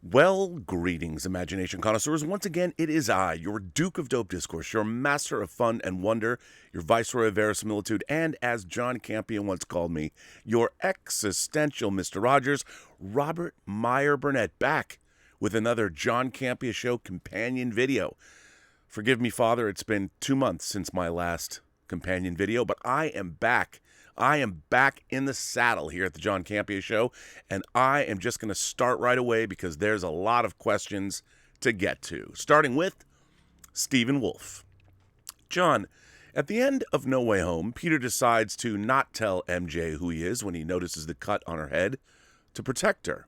Well, greetings, imagination connoisseurs. Once again, it is I, your Duke of Dope Discourse, your master of fun and wonder, your viceroy of verisimilitude, and as John Campea once called me, your existential Mr. Rogers, Robert Meyer Burnett, back with another John Campea Show companion video. Forgive me, Father, it's been 2 months since my last companion video, but I am back. I am back in the saddle here at the John Campea Show, and I am just going to start right away because there's a lot of questions to get to. Starting with Stephen Wolf. John, at the end of No Way Home, Peter decides to not tell MJ who he is when he notices the cut on her head to protect her.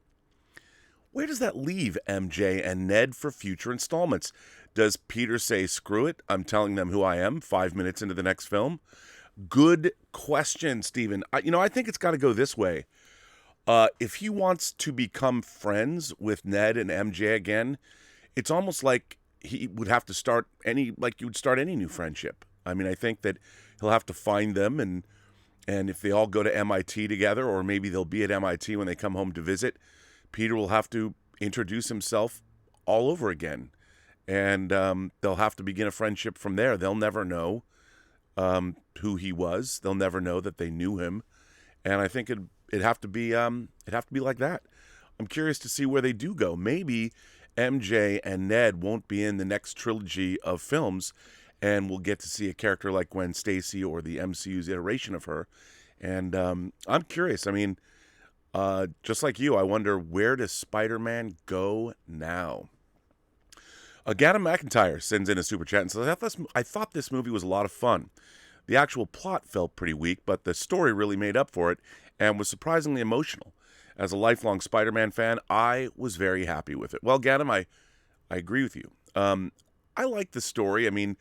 Where does that leave MJ and Ned for future installments? Does Peter say, screw it, I'm telling them who I am 5 minutes into the next film? Good question, Stephen. I think it's got to go this way. If he wants to become friends with Ned and MJ again, it's almost like he would have to start like you would start any new friendship. I mean, I think that he'll have to find them, and if they all go to MIT together, or maybe they'll be at MIT when they come home to visit, Peter will have to introduce himself all over again, and they'll have to begin a friendship from there. They'll never know who he was. They'll never know that they knew him, and I think it'd have to be like that. I'm curious to see where they do go. Maybe MJ and Ned won't be in the next trilogy of films, and we'll get to see a character like Gwen Stacy or the MCU's iteration of her. And I'm curious. I mean, just like you, I wonder, where does Spider-Man go now? Gavin McIntyre sends in a super chat and says, I thought this movie was a lot of fun. The actual plot felt pretty weak, but the story really made up for it and was surprisingly emotional. As a lifelong Spider-Man fan, I was very happy with it. Well, Gavin, I agree with you. I like the story. I mean,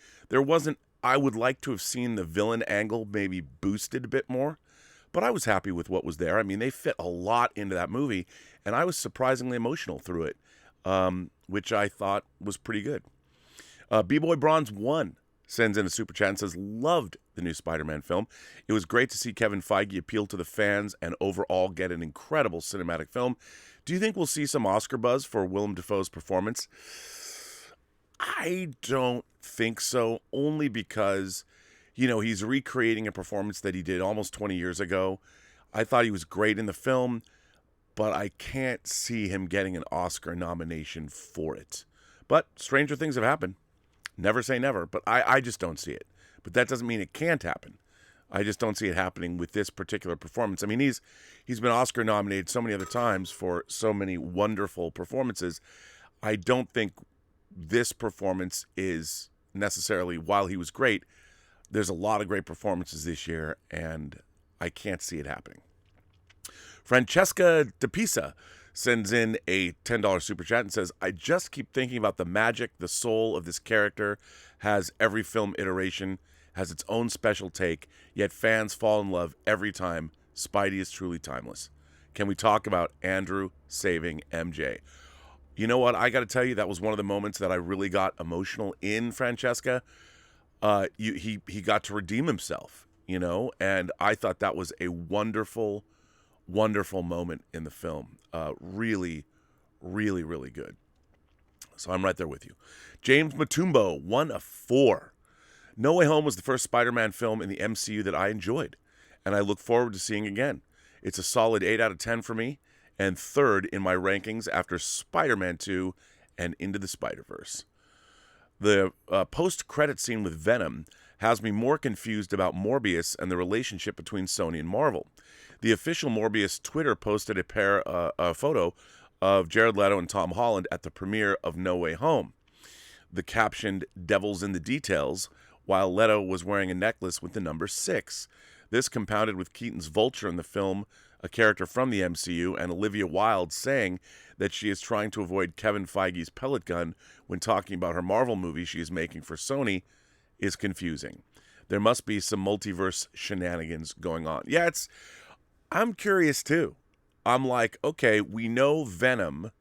I would like to have seen the villain angle maybe boosted a bit more, but I was happy with what was there. I mean, they fit a lot into that movie, and I was surprisingly emotional through it. Which I thought was pretty good. B-Boy Bronze 1 sends in a super chat and says, loved the new Spider-Man film. It was great to see Kevin Feige appeal to the fans and overall get an incredible cinematic film. Do you think we'll see some Oscar buzz for Willem Dafoe's performance? I don't think so, only because, he's recreating a performance that he did almost 20 years ago. I thought he was great in the film, but I can't see him getting an Oscar nomination for it. But stranger things have happened. Never say never, but I just don't see it. But that doesn't mean it can't happen. I just don't see it happening with this particular performance. I mean, he's been Oscar nominated so many other times for so many wonderful performances. I don't think this performance is necessarily, while he was great, there's a lot of great performances this year, and I can't see it happening. Francesca DePisa sends in a $10 super chat and says, I just keep thinking about the magic, the soul of this character, has every film iteration, has its own special take, yet fans fall in love every time. Spidey is truly timeless. Can we talk about Andrew saving MJ? You know what? I got to tell you, that was one of the moments that I really got emotional in Francesca. He got to redeem himself, and I thought that was a wonderful moment in the film. Really, really, really good. So I'm right there with you. James Matumbo, 1 of 4. No Way Home was the first Spider-Man film in the MCU that I enjoyed, and I look forward to seeing again. It's a solid 8 out of 10 for me, and third in my rankings after Spider-Man 2 and Into the Spider-Verse. The post-credit scene with Venom has me more confused about Morbius and the relationship between Sony and Marvel. The official Morbius Twitter posted a photo of Jared Leto and Tom Holland at the premiere of No Way Home. The captioned, "Devil's in the details," while Leto was wearing a necklace with the number 6. This compounded with Keaton's Vulture in the film, a character from the MCU, and Olivia Wilde saying that she is trying to avoid Kevin Feige's pellet gun when talking about her Marvel movie she is making for Sony, is confusing. There must be some multiverse shenanigans going on. Yeah, I'm curious too. I'm like, okay, we know Venom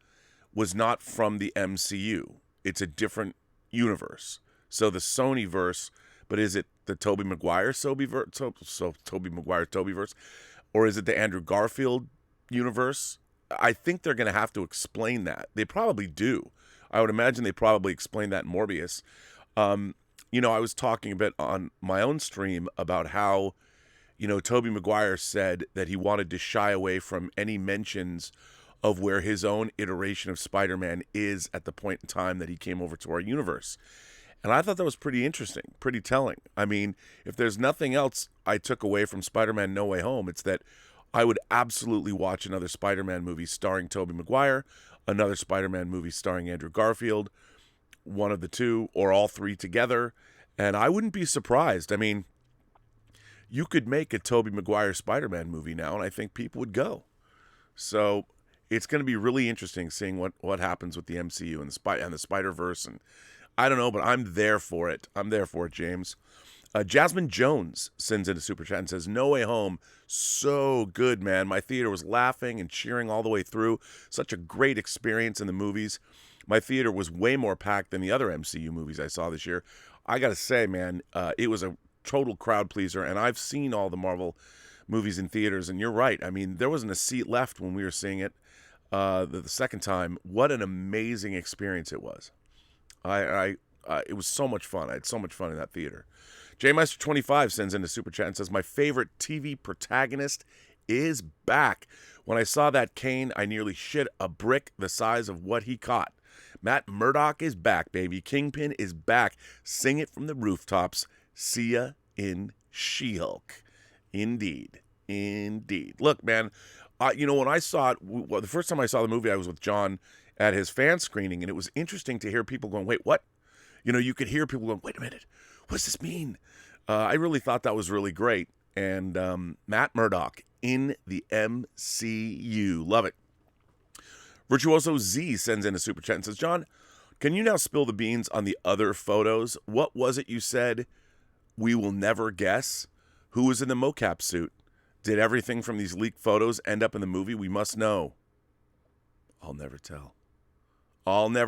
was not from the MCU. It's a different universe. So the Sony verse, but is it the Tobey Maguire Tobey verse, or is it the Andrew Garfield universe? I think they're going to have to explain that. They probably do. I would imagine they probably explain that in Morbius. I was talking a bit on my own stream about how, Tobey Maguire said that he wanted to shy away from any mentions of where his own iteration of Spider-Man is at the point in time that he came over to our universe. And I thought that was pretty interesting, pretty telling. I mean, if there's nothing else I took away from Spider-Man No Way Home, it's that I would absolutely watch another Spider-Man movie starring Tobey Maguire, another Spider-Man movie starring Andrew Garfield, one of the two, or all three together. And I wouldn't be surprised. I mean, you could make a Tobey Maguire Spider-Man movie now, and I think people would go. So it's going to be really interesting seeing what happens with the MCU and the Spider-Verse. And I don't know, but I'm there for it. I'm there for it, James. Jasmine Jones sends in a super chat and says, No Way Home, so good, man. My theater was laughing and cheering all the way through. Such a great experience in the movies. My theater was way more packed than the other MCU movies I saw this year. I got to say, man, it was a total crowd pleaser, and I've seen all the Marvel movies in theaters, and you're right. I mean, there wasn't a seat left when we were seeing it the second time. What an amazing experience it was. It was so much fun. I had so much fun in that theater. JMeister25 sends in a super chat and says, my favorite TV protagonist is back. When I saw that cane, I nearly shit a brick the size of what he caught. Matt Murdock is back, baby. Kingpin is back. Sing it from the rooftops. See ya in She-Hulk. Indeed. Look, man, when I saw it, the first time I saw the movie, I was with John at his fan screening, and it was interesting to hear people going, wait, what? You could hear people going, wait a minute, what does this mean? I really thought that was really great. And Matt Murdock in the MCU. Love it. Virtuoso Z sends in a super chat and says, John, can you now spill the beans on the other photos? What was it you said? We will never guess. Who was in the mocap suit? Did everything from these leaked photos end up in the movie? We must know. I'll never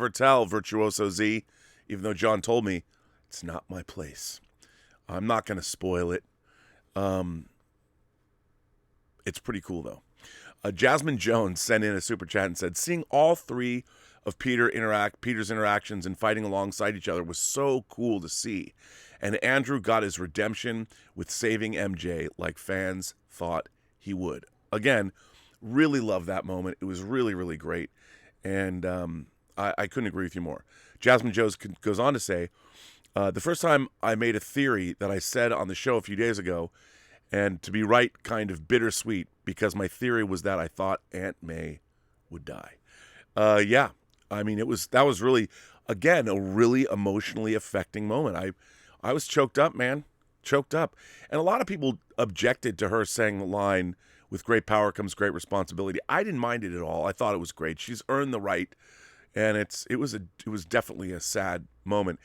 tell, Virtuoso Z. Even though John told me, it's not my place. I'm not going to spoil it. It's pretty cool, though. Jasmine Jones sent in a super chat and said, seeing all three of Peter's interactions and fighting alongside each other was so cool to see. And Andrew got his redemption with saving MJ like fans thought he would. Again, really love that moment. It was really, really great. And I couldn't agree with you more. Jasmine Jones goes on to say, the first time I made a theory that I said on the show a few days ago, and to be right, kind of bittersweet, because my theory was that I thought Aunt May would die. Yeah, I mean, that was really, again, a really emotionally affecting moment. I was choked up, man, choked up. And a lot of people objected to her saying the line, with great power comes great responsibility. I didn't mind it at all. I thought it was great. She's earned the right. And it was definitely a sad moment.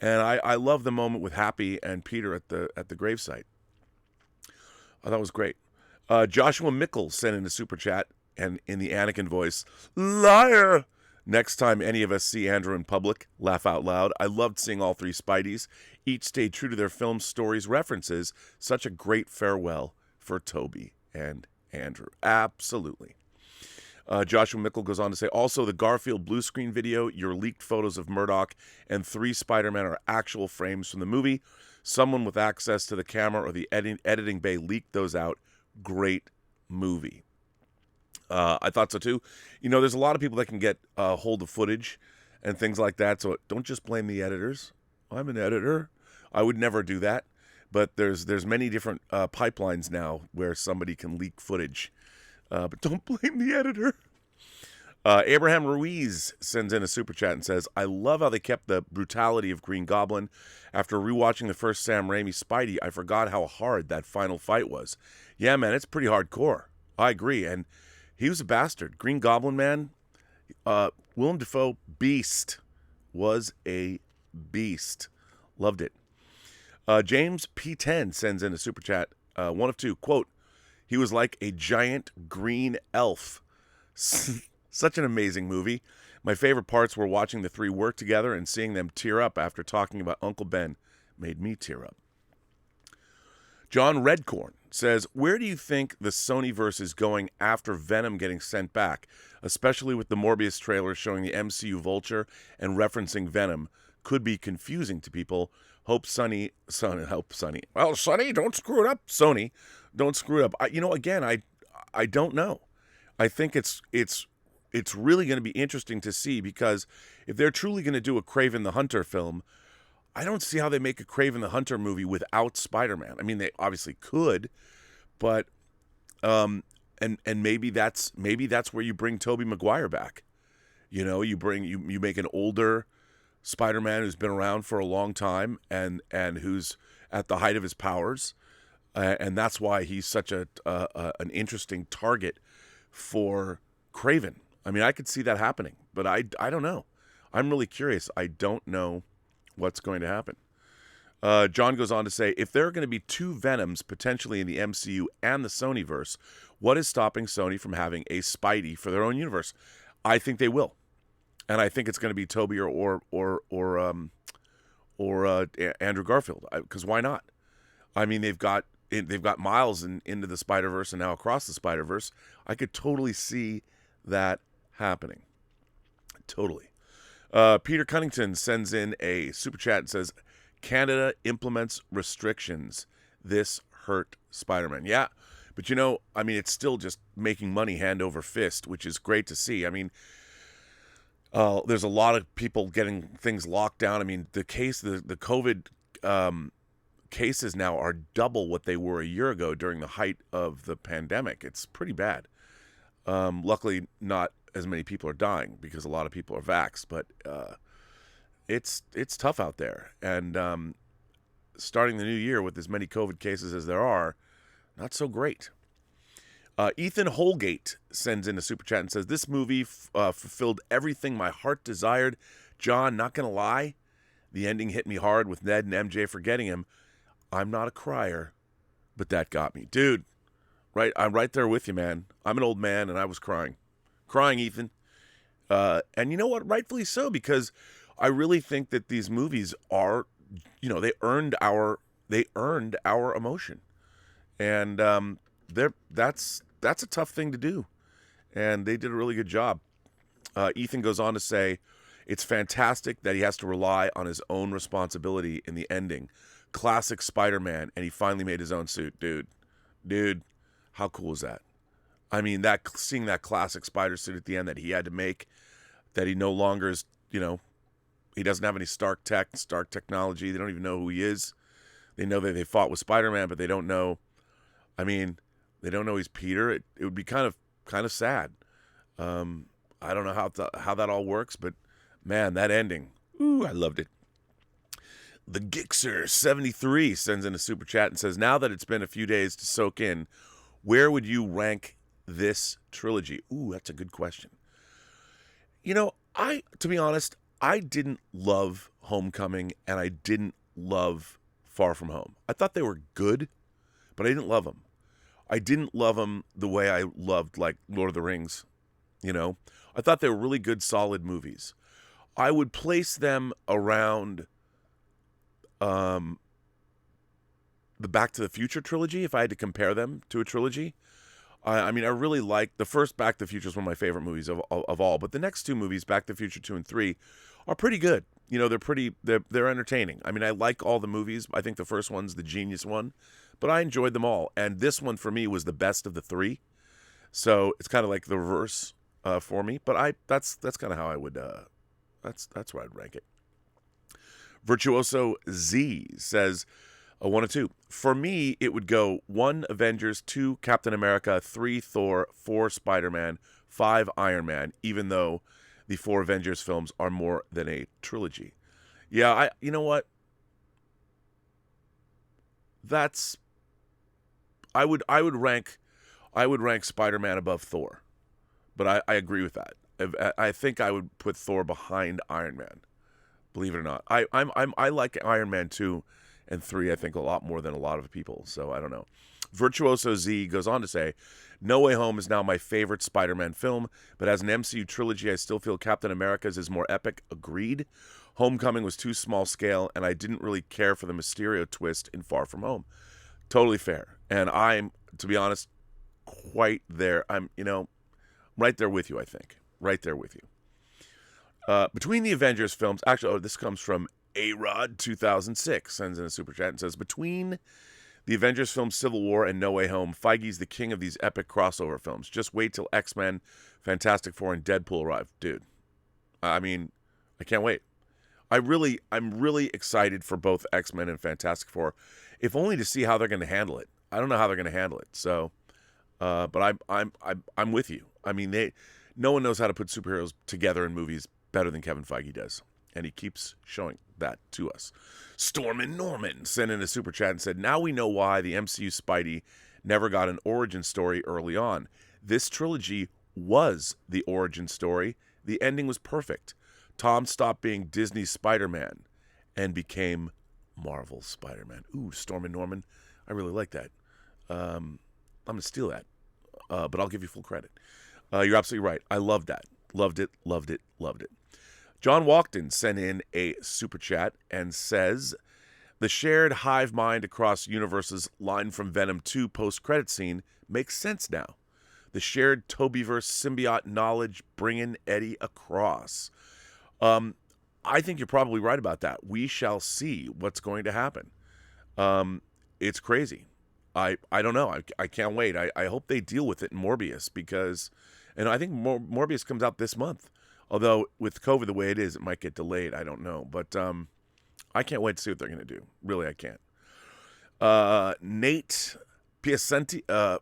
And I love the moment with Happy and Peter at the gravesite. I thought it was great. Joshua Mickles sent in a super chat, and in the Anakin voice, liar! Next time any of us see Andrew in public, laugh out loud. I loved seeing all three Spideys. Each stayed true to their film stories' references. Such a great farewell for Toby and Andrew. Absolutely. Joshua Mickle goes on to say, also, the Garfield blue screen video, your leaked photos of Murdoch, and 3 Spider-Man are actual frames from the movie. Someone with access to the camera or the editing bay leaked those out. Great movie. I thought so too. There's a lot of people that can get hold of footage and things like that, so don't just blame the editors. I'm an editor. I would never do that. But there's many different pipelines now where somebody can leak footage. But don't blame the editor. Abraham Ruiz sends in a super chat and says, I love how they kept the brutality of Green Goblin. After rewatching the first Sam Raimi Spidey, I forgot how hard that final fight was. Yeah, man, it's pretty hardcore. I agree. And he was a bastard. Green Goblin, man. Willem Dafoe, beast. Was a beast. Loved it. James P10 sends in a super chat. One of two. Quote, he was like a giant green elf. Such an amazing movie. My favorite parts were watching the 3 work together and seeing them tear up after talking about Uncle Ben. Made me tear up. John Redcorn says, where do you think the Sonyverse is going after Venom getting sent back, especially with the Morbius trailer showing the MCU Vulture and referencing Venom? Could be confusing to people. Hope Sonny. Well, Sonny, don't screw it up. Sony, don't screw it up. I don't know. I think it's really going to be interesting to see, because if they're truly going to do a Kraven the Hunter film, I don't see how they make a Kraven the Hunter movie without Spider-Man. I mean, they obviously could, but and maybe that's where you bring Tobey Maguire back. You know, you make an older Spider-Man who's been around for a long time and who's at the height of his powers, and that's why he's such an interesting target for Kraven. I mean, I could see that happening, but I don't know. I'm really curious. I don't know what's going to happen. John goes on to say, if there are going to be two Venoms potentially in the MCU and the Sonyverse, what is stopping Sony from having a Spidey for their own universe? I think they will. And I think it's going to be Tobey or Andrew Garfield. Because why not? I mean, they've got Miles into the Spider-Verse and now across the Spider-Verse. I could totally see that happening. Totally. Peter Cunnington sends in a super chat and says, Canada implements restrictions. This hurt Spider-Man. Yeah, but I mean, it's still just making money hand over fist, which is great to see. I mean, there's a lot of people getting things locked down. I mean, the COVID cases now are double what they were a year ago during the height of the pandemic. It's pretty bad. Luckily, not as many people are dying because a lot of people are vaxxed, but it's tough out there. And starting the new year with as many COVID cases as there are, not so great. Ethan Holgate sends in a super chat and says, this movie fulfilled everything my heart desired. John, not going to lie, the ending hit me hard with Ned and MJ forgetting him. I'm not a crier, but that got me. Dude, right? I'm right there with you, man. I'm an old man, and I was crying. Crying, Ethan. And you know what? Rightfully so, because I really think that these movies are, they earned our emotion. And that's a tough thing to do. And they did a really good job. Ethan goes on to say, it's fantastic that he has to rely on his own responsibility in the ending. Classic Spider-Man, and he finally made his own suit. Dude, how cool is that? I mean, seeing that classic spider suit at the end that he had to make, that he no longer is, he doesn't have any Stark technology. They don't even know who he is. They know that they fought with Spider-Man, but they don't know. I mean, they don't know he's Peter. It would be kind of sad. I don't know how that all works, but man, that ending, ooh, I loved it. The Gixer73 sends in a super chat and says, now that it's been a few days to soak in, where would you rank this trilogy? Ooh, that's a good question. To be honest, I didn't love Homecoming and I didn't love Far From Home. I thought they were good, but I didn't love them. I didn't love them the way I loved, like, Lord of the Rings. I thought they were really good, solid movies. I would place them around the Back to the Future trilogy if I had to compare them to a trilogy. I mean, I really like the first Back to the Future is one of my favorite movies of all, but the next two movies, Back to the Future 2 and 3, are pretty good. They're entertaining. I mean, I like all the movies. I think the first one's the genius one, but I enjoyed them all, and this one for me was the best of the three. So it's kind of like the reverse for me, but that's kind of how I would that's where I'd rank it. Virtuoso Z says, 1 or 2. For me, it would go 1 Avengers, 2 Captain America, 3 Thor, 4 Spider-Man, 5 Iron Man, even though the 4 Avengers films are more than a trilogy. Yeah, you know what? I would rank Spider-Man above Thor. But I agree with that. I think I would put Thor behind Iron Man. Believe it or not. I like Iron Man 2 and 3, I think, a lot more than a lot of people. So I don't know. Virtuoso Z goes on to say, No Way Home is now my favorite Spider-Man film, but as an MCU trilogy, I still feel Captain America's is more epic. Agreed. Homecoming was too small scale, and I didn't really care for the Mysterio twist in Far From Home. Totally fair. And I'm, to be honest, quite there. I'm, right there with you, I think. Right there with you. Between the Avengers films, actually, this comes from A-Rod 2006, sends in a super chat and says, between the Avengers films Civil War and No Way Home, Feige's the king of these epic crossover films. Just wait till X-Men, Fantastic Four, and Deadpool arrive. Dude, I mean, I can't wait. I'm really excited for both X-Men and Fantastic Four, if only to see how they're going to handle it. I don't know how they're going to handle it. So, but I'm with you. I mean, no one knows how to put superheroes together in movies better than Kevin Feige does, and he keeps showing that to us. Stormin' Norman sent in a super chat and said, now we know why the MCU Spidey never got an origin story early on. This trilogy was the origin story. The ending was perfect. Tom stopped being Disney's Spider-Man and became Marvel's Spider-Man. Ooh, Stormin' Norman. I really like that. I'm going to steal that, but I'll give you full credit. You're absolutely right. I loved that. Loved it, loved it, loved it. John Walkden sent in a super chat and says, the shared hive mind across universes line from Venom 2 post-credit scene makes sense now. The shared Tobyverse symbiote knowledge bringing Eddie across. I think you're probably right about that. We shall see what's going to happen. It's crazy. I don't know. I can't wait. I hope they deal with it in Morbius because, and I think Morbius comes out this month. Although with COVID the way it is, it might get delayed. I don't know. But I can't wait to see what they're going to do. Really, I can't. Nate Piacentino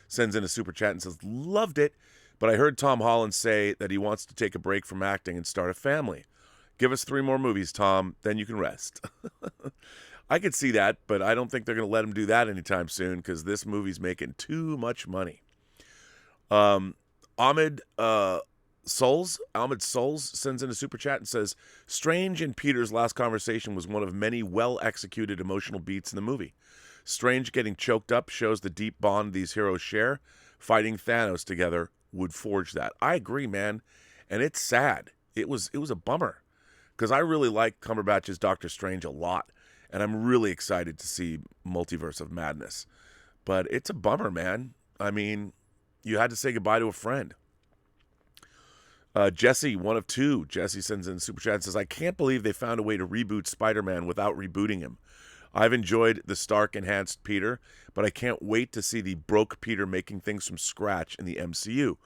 sends in a super chat and says, loved it, but I heard Tom Holland say that he wants to take a break from acting and start a family. Give us 3 more movies, Tom, then you can rest. I could see that, but I don't think they're going to let him do that anytime soon because this movie's making too much money. Ahmed Souls sends in a super chat and says, Strange and Peter's last conversation was one of many well-executed emotional beats in the movie. Strange getting choked up shows the deep bond these heroes share. Fighting Thanos together would forge that. I agree, man. And it's sad. It was a bummer because I really like Cumberbatch's Doctor Strange a lot. And I'm really excited to see Multiverse of Madness. But it's a bummer, man. I mean, you had to say goodbye to a friend. Jesse, one of two. Jesse sends in super chat and says, I can't believe they found a way to reboot Spider-Man without rebooting him. I've enjoyed the Stark-enhanced Peter, but I can't wait to see the broke Peter making things from scratch in the MCU.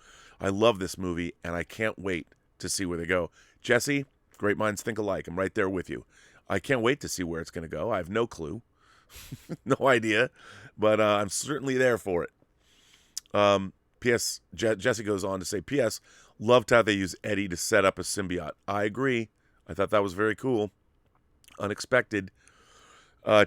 I love this movie, and I can't wait to see where they go. Jesse, great minds think alike. I'm right there with you. I can't wait to see where it's going to go. I have no clue. No idea, but I'm certainly there for it. P.S. Jesse goes on to say, P.S. Loved how they use Eddie to set up a symbiote. I agree. I thought that was very cool. Unexpected.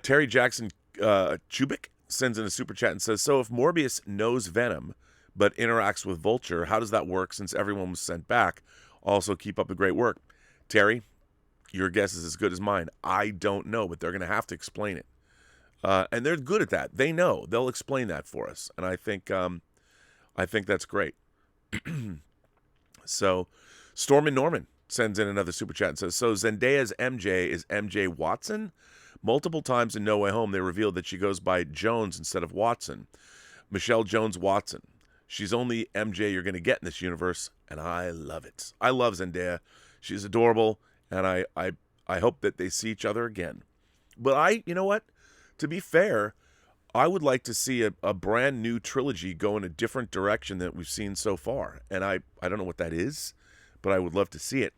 Terry Jackson Chubik sends in a super chat and says, so if Morbius knows Venom but interacts with Vulture, how does that work since everyone was sent back? Also, keep up the great work. Terry, your guess is as good as mine. I don't know, but they're going to have to explain it. And they're good at that. They know. They'll explain that for us. And I think that's great. So, Stormin' Norman sends in another super chat and says, so Zendaya's MJ is MJ Watson? Multiple times in No Way Home, they revealed that she goes by Jones instead of Watson. Michelle Jones Watson. She's only MJ you're going to get in this universe, and I love it. I love Zendaya. She's adorable, and I hope that they see each other again. But you know what? To be fair, I would like to see a brand new trilogy go in a different direction than we've seen so far. And I don't know what that is, but I would love to see it.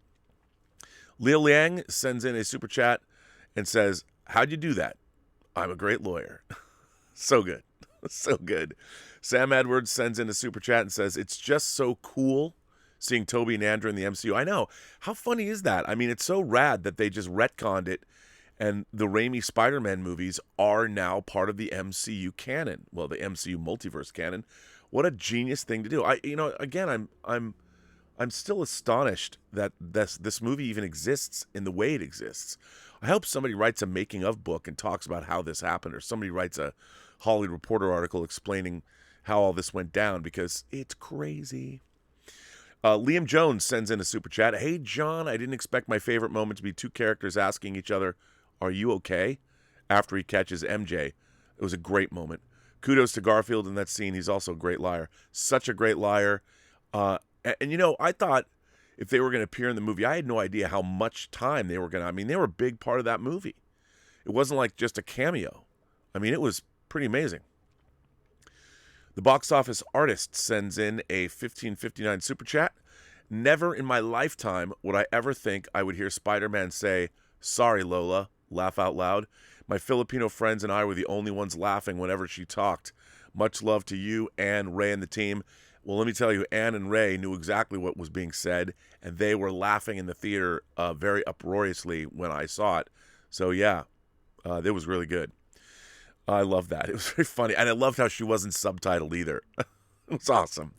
Leo Liang sends in a super chat and says, how'd you do that? I'm a great lawyer. So good. So good. Sam Edwards sends in a super chat and says, it's just so cool seeing Toby and Andrew in the MCU. I know. How funny is that? I mean, it's so rad that they just retconned it and the Raimi Spider-Man movies are now part of the MCU canon. Well, the MCU multiverse canon. What a genius thing to do. I'm still astonished that this movie even exists in the way it exists. I hope somebody writes a making of book and talks about how this happened, or somebody writes a Hollywood Reporter article explaining how all this went down, because it's crazy. Liam Jones sends in a super chat. Hey, John, I didn't expect my favorite moment to be two characters asking each other, are you okay? after he catches MJ. It was a great moment. Kudos to Garfield in that scene. He's also a great liar. Such a great liar. And I thought if they were going to appear in the movie, I had no idea how much time they were going to. I mean, they were a big part of that movie. It wasn't like just a cameo. I mean, it was pretty amazing. The box office artist sends in a $15.59 super chat. Never in my lifetime would I ever think I would hear Spider-Man say, "Sorry, Lola," laugh out loud. My Filipino friends and I were the only ones laughing whenever she talked. Much love to you, Anne, Ray, and the team. Well, let me tell you, Anne and Ray knew exactly what was being said, and they were laughing in the theater very uproariously when I saw it. So, yeah, it was really good. I love that. It was very funny. And I loved how she wasn't subtitled either. It was awesome.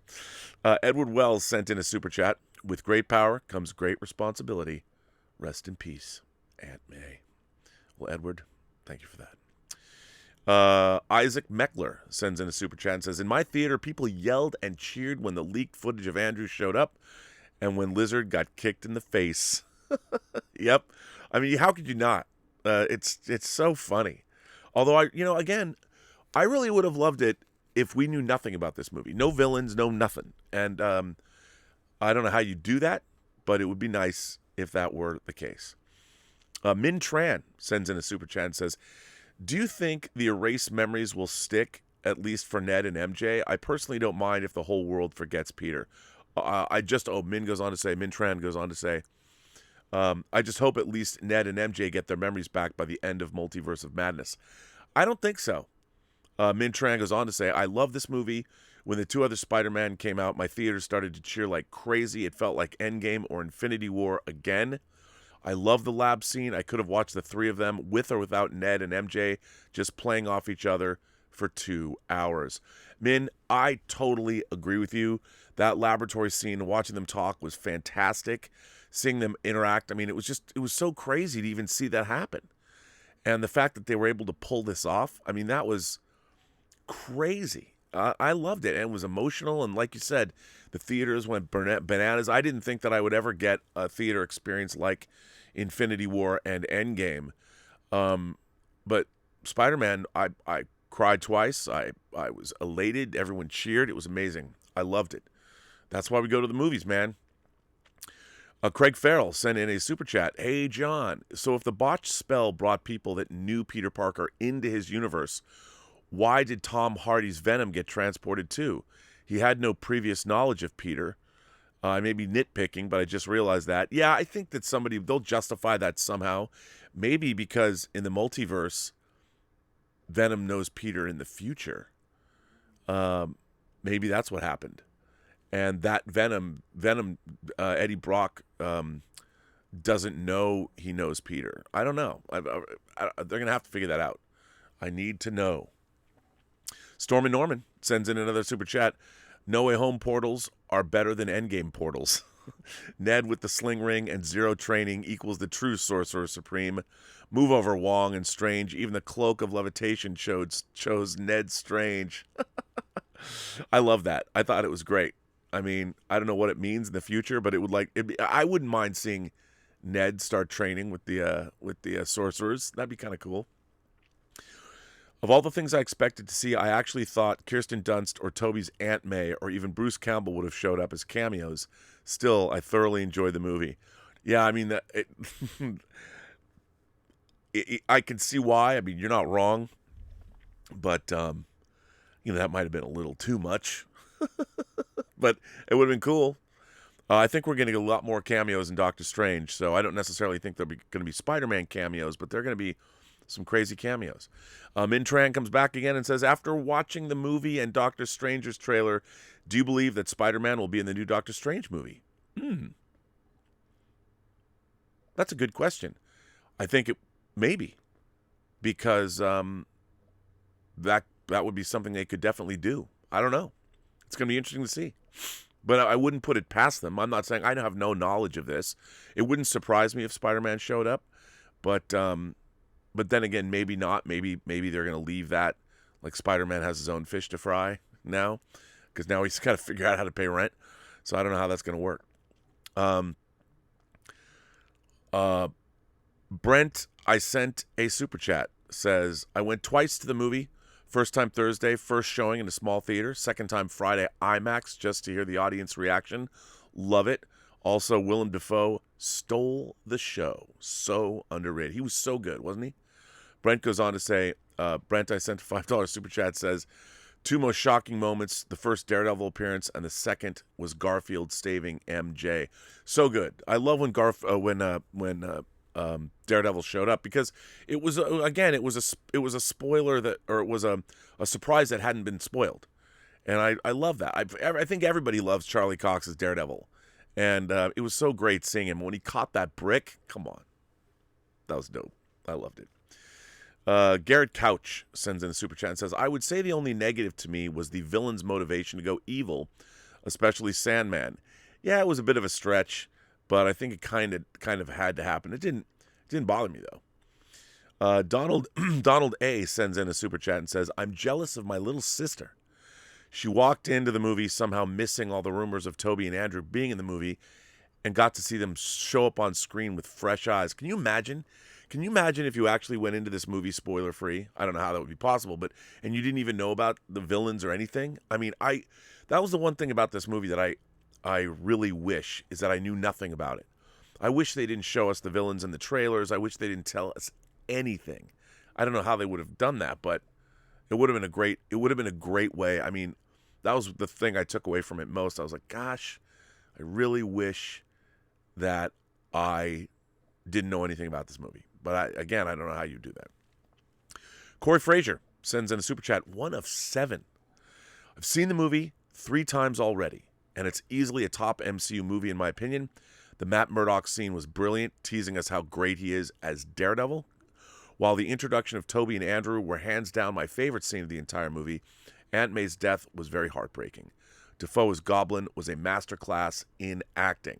Edward Wells sent in a super chat. With great power comes great responsibility. Rest in peace, Aunt May. Well, Edward, thank you for that. Isaac Meckler sends in a super chat and says, in my theater, people yelled and cheered when the leaked footage of Andrew showed up and when Lizard got kicked in the face. Yep. I mean, how could you not? It's so funny. Although, I really would have loved it if we knew nothing about this movie. No villains, no nothing. And I don't know how you do that, but it would be nice if that were the case. Min Tran sends in a super chat and says, do you think the erased memories will stick, at least for Ned and MJ? I personally don't mind if the whole world forgets Peter. Min Tran goes on to say, I just hope at least Ned and MJ get their memories back by the end of Multiverse of Madness. I don't think so. Min Tran goes on to say, I love this movie. When the two other Spider-Man came out, my theater started to cheer like crazy. It felt like Endgame or Infinity War again. I love the lab scene. I could have watched the three of them with or without Ned and MJ just playing off each other for 2 hours. Min, I totally agree with you. That laboratory scene, watching them talk was fantastic. Seeing them interact, I mean, it was so crazy to even see that happen. And the fact that they were able to pull this off, I mean, that was crazy. I loved it, and it was emotional, and like you said, the theaters went bananas. I didn't think that I would ever get a theater experience like Infinity War and Endgame. But Spider-Man, I cried twice. I was elated. Everyone cheered. It was amazing. I loved it. That's why we go to the movies, man. Craig Farrell sent in a super chat. Hey, John. So if the botched spell brought people that knew Peter Parker into his universe, why did Tom Hardy's Venom get transported too? He had no previous knowledge of Peter. I may be nitpicking, but I just realized that. Yeah, I think that they'll justify that somehow. Maybe because in the multiverse, Venom knows Peter in the future. Maybe that's what happened. And that Venom, Eddie Brock doesn't know he knows Peter. I don't know. They're going to have to figure that out. I need to know. Storm and Norman sends in another super chat. No Way Home portals are better than Endgame portals. Ned with the sling ring and zero training equals the true Sorcerer Supreme. Move over Wong and Strange. Even the cloak of levitation chose Ned Strange. I love that. I thought it was great. I mean, I don't know what it means in the future, but I wouldn't mind seeing Ned start training with the sorcerers. That'd be kind of cool. Of all the things I expected to see, I actually thought Kirsten Dunst or Toby's Aunt May or even Bruce Campbell would have showed up as cameos. Still, I thoroughly enjoyed the movie. Yeah, I mean, I can see why. I mean, you're not wrong. But, that might have been a little too much. But it would have been cool. I think we're getting a lot more cameos in Doctor Strange, so I don't necessarily think they're going to be Spider-Man cameos, but they're going to be some crazy cameos. Min Tran comes back again and says, after watching the movie and Doctor Strange's trailer, do you believe that Spider-Man will be in the new Doctor Strange movie? That's a good question. I think it maybe, because that would be something they could definitely do. I don't know. It's going to be interesting to see. But I wouldn't put it past them. I'm not saying I have no knowledge of this. It wouldn't surprise me if Spider-Man showed up. But then again, maybe not. Maybe they're going to leave that. Like Spider-Man has his own fish to fry now. Because now he's got to figure out how to pay rent. So I don't know how that's going to work. Brent, I sent a super chat. says, I went twice to the movie. First time Thursday, first showing in a small theater. Second time Friday, IMAX, just to hear the audience reaction. Love it. Also, Willem Dafoe stole the show. So underrated. He was so good, wasn't he? Brent goes on to say, Brent, I sent a $5 super chat, says, two most shocking moments, the first Daredevil appearance and the second was Garfield staving MJ. So good. I love when Daredevil showed up, because it was again, it was a spoiler that, or it was a surprise that hadn't been spoiled. And I love that. I think everybody loves Charlie Cox's Daredevil. And it was so great seeing him. When he caught that brick, come on. That was dope. I loved it. Garrett Couch sends in a super chat and says, I would say the only negative to me was the villain's motivation to go evil, especially Sandman. Yeah, it was a bit of a stretch, but I think it kind of had to happen. It didn't bother me, though. Donald A sends in a super chat and says, I'm jealous of my little sister. She walked into the movie somehow missing all the rumors of Toby and Andrew being in the movie and got to see them show up on screen with fresh eyes. Can you imagine? Can you imagine if you actually went into this movie spoiler-free? I don't know how that would be possible, and you didn't even know about the villains or anything? I mean, that was the one thing about this movie that I really wish, is that I knew nothing about it. I wish they didn't show us the villains in the trailers. I wish they didn't tell us anything. I don't know how they would have done that, but it would have been a great way. I mean, that was the thing I took away from it most. I was like, gosh, I really wish that I didn't know anything about this movie. But I don't know how you do that. Corey Frazier sends in a super chat, 1 of 7. I've seen the movie 3 times already, and it's easily a top MCU movie in my opinion. The Matt Murdock scene was brilliant, teasing us how great he is as Daredevil. While the introduction of Toby and Andrew were hands down my favorite scene of the entire movie, Aunt May's death was very heartbreaking. Dafoe as Goblin was a masterclass in acting.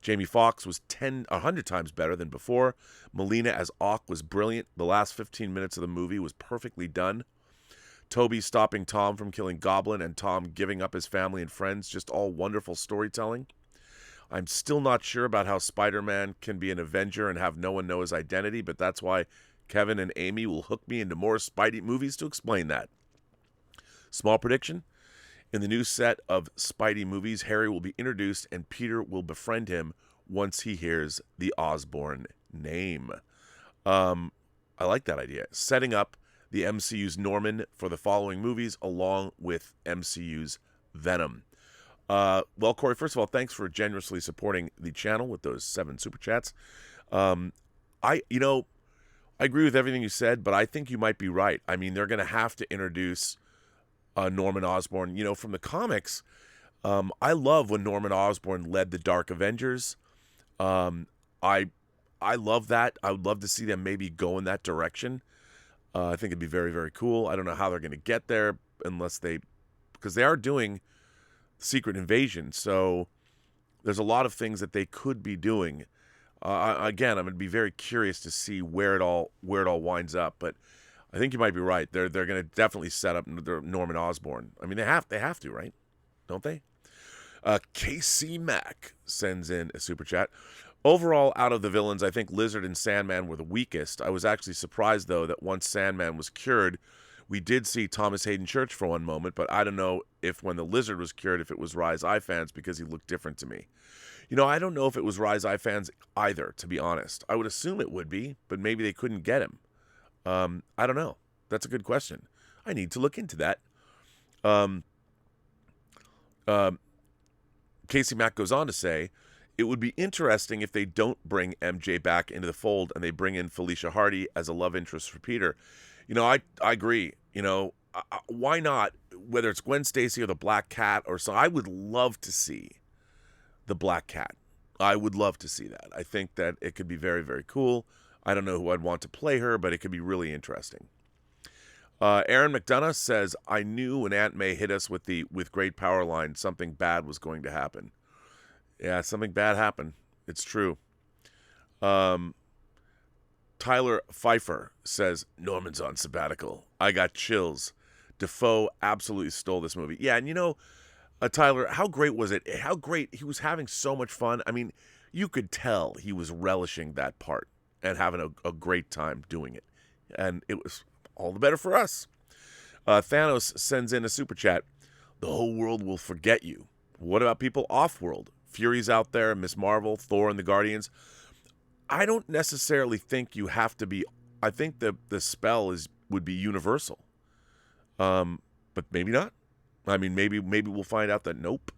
Jamie Foxx was 100 times better than before. Melina as Ock was brilliant. The last 15 minutes of the movie was perfectly done. Toby stopping Tom from killing Goblin and Tom giving up his family and friends, just all wonderful storytelling. I'm still not sure about how Spider-Man can be an Avenger and have no one know his identity, but that's why Kevin and Amy will hook me into more Spidey movies to explain that. Small prediction. In the new set of Spidey movies, Harry will be introduced and Peter will befriend him once he hears the Osborne name. I like that idea. Setting up the MCU's Norman for the following movies along with MCU's Venom. Well, Corey, first of all, thanks for generously supporting the channel with those 7 super chats. I agree with everything you said, but I think you might be right. I mean, they're going to have to introduce Norman Osborn. You know, from the comics, I love when Norman Osborn led the Dark Avengers. I love that. I would love to see them maybe go in that direction. I think it'd be very, very cool. I don't know how they're going to get there because they are doing Secret Invasion. So there's a lot of things that they could be doing. Again, I'm going to be very curious to see where it all winds up. But I think you might be right. They're going to definitely set up Norman Osborn. I mean, they have to, right? Don't they? KC Mack sends in a super chat. Overall, out of the villains, I think Lizard and Sandman were the weakest. I was actually surprised, though, that once Sandman was cured, we did see Thomas Hayden Church for one moment, but I don't know if when the Lizard was cured, if it was Rise Eye fans, because he looked different to me. You know, I don't know if it was Rise Eye fans either, to be honest. I would assume it would be, but maybe they couldn't get him. I don't know. That's a good question. I need to look into that. Casey Mack goes on to say, it would be interesting if they don't bring MJ back into the fold and they bring in Felicia Hardy as a love interest for Peter. You know, I agree. You know, why not? Whether it's Gwen Stacy or the Black Cat or so, I would love to see the Black Cat. I would love to see that. I think that it could be very, very cool. I don't know who I'd want to play her, but it could be really interesting. Aaron McDonough says, I knew when Aunt May hit us with great power line, something bad was going to happen. Yeah, something bad happened. It's true. Tyler Pfeiffer says, Norman's on sabbatical. I got chills. Dafoe absolutely stole this movie. Yeah, and you know, Tyler, how great was it? How great. He was having so much fun. I mean, you could tell he was relishing that part and having a great time doing it. and it was all the better for us. Thanos sends in a super chat. The whole world will forget you. What about people off-world? Fury's out there, Miss Marvel, Thor, and the Guardians. I don't necessarily think you have to be. I think the spell would be universal, but maybe not. I mean, maybe we'll find out that nope,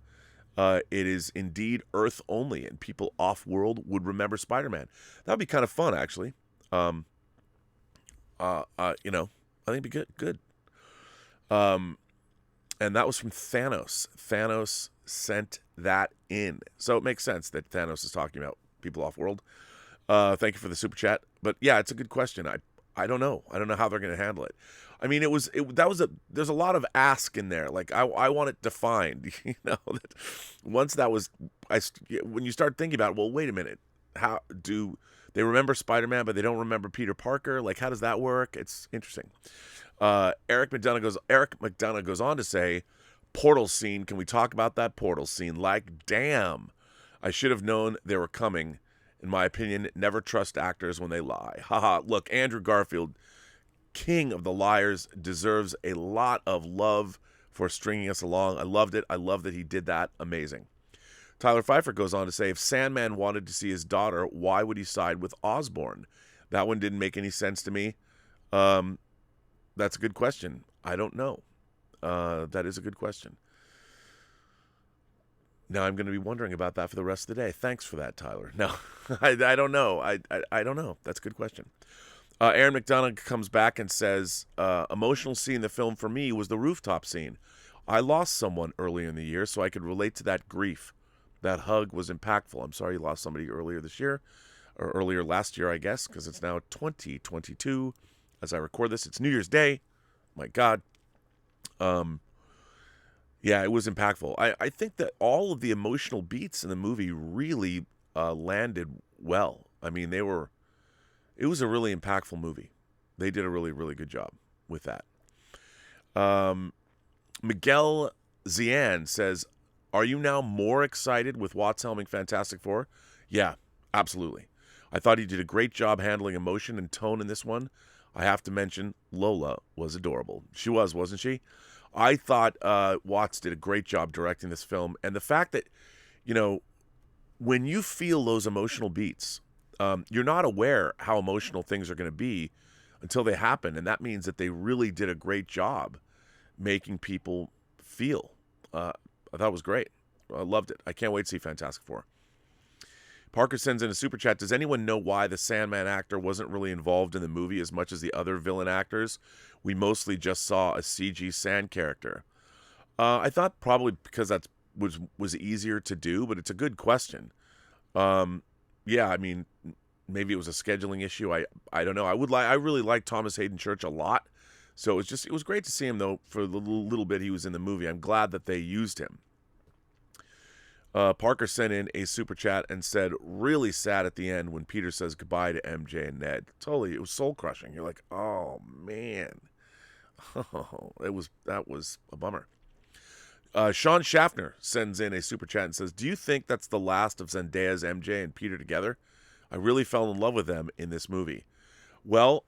it is indeed Earth only, and people off-world would remember Spider-Man. That would be kind of fun, actually. I think it'd be good. And that was from Thanos. Thanos sent that in. So it makes sense that Thanos is talking about people off-world. Thank you for the super chat. But yeah, it's a good question. I don't know. I don't know how they're going to handle it. I mean, there's a lot of ask in there. Like I want it defined, that once that was, when you start thinking about it, well, wait a minute. How do they remember Spider-Man, but they don't remember Peter Parker? Like, how does that work? It's interesting. Eric McDonough goes on to say, portal scene. Can we talk about that portal scene? Like, damn, I should have known they were coming. In my opinion, never trust actors when they lie. Haha. Look, Andrew Garfield, king of the liars, deserves a lot of love for stringing us along. I loved it. I love that he did that. Amazing. Tyler Pfeiffer goes on to say, if Sandman wanted to see his daughter, why would he side with Osborne? That one didn't make any sense to me. That's a good question. I don't know. That is a good question. Now I'm going to be wondering about that for the rest of the day. Thanks for that, Tyler. No, I don't know. I don't know. That's a good question. Aaron McDonough comes back and says, emotional scene in the film for me was the rooftop scene. I lost someone earlier in the year, so I could relate to that grief. That hug was impactful. I'm sorry you lost somebody earlier this year, or earlier last year, I guess, because it's now 2022. As I record this, it's New Year's Day. My God. Yeah, it was impactful. I think that all of the emotional beats in the movie really landed well. I mean, it was a really impactful movie. They did a really, really good job with that. Miguel Zian says, are you now more excited with Watts helming Fantastic Four? Yeah, absolutely. I thought he did a great job handling emotion and tone in this one. I have to mention, Lola was adorable. She was, wasn't she? I thought Watts did a great job directing this film. And the fact that, when you feel those emotional beats, you're not aware how emotional things are going to be until they happen. And that means that they really did a great job making people feel. I thought it was great. I loved it. I can't wait to see Fantastic Four. Parker sends in a super chat. Does anyone know why the Sandman actor wasn't really involved in the movie as much as the other villain actors? We mostly just saw a CG sand character. I thought probably because that was easier to do, but it's a good question. Yeah, I mean, maybe it was a scheduling issue. I don't know. I really like Thomas Hayden Church a lot, so it was great to see him though for the little bit he was in the movie. I'm glad that they used him. Parker sent in a super chat and said, really sad at the end when Peter says goodbye to MJ and Ned. Totally, it was soul crushing. You're like, oh man, that was a bummer. Sean Schaffner sends in a super chat and says, do you think that's the last of Zendaya's MJ and Peter together? I really fell in love with them in this movie. Well,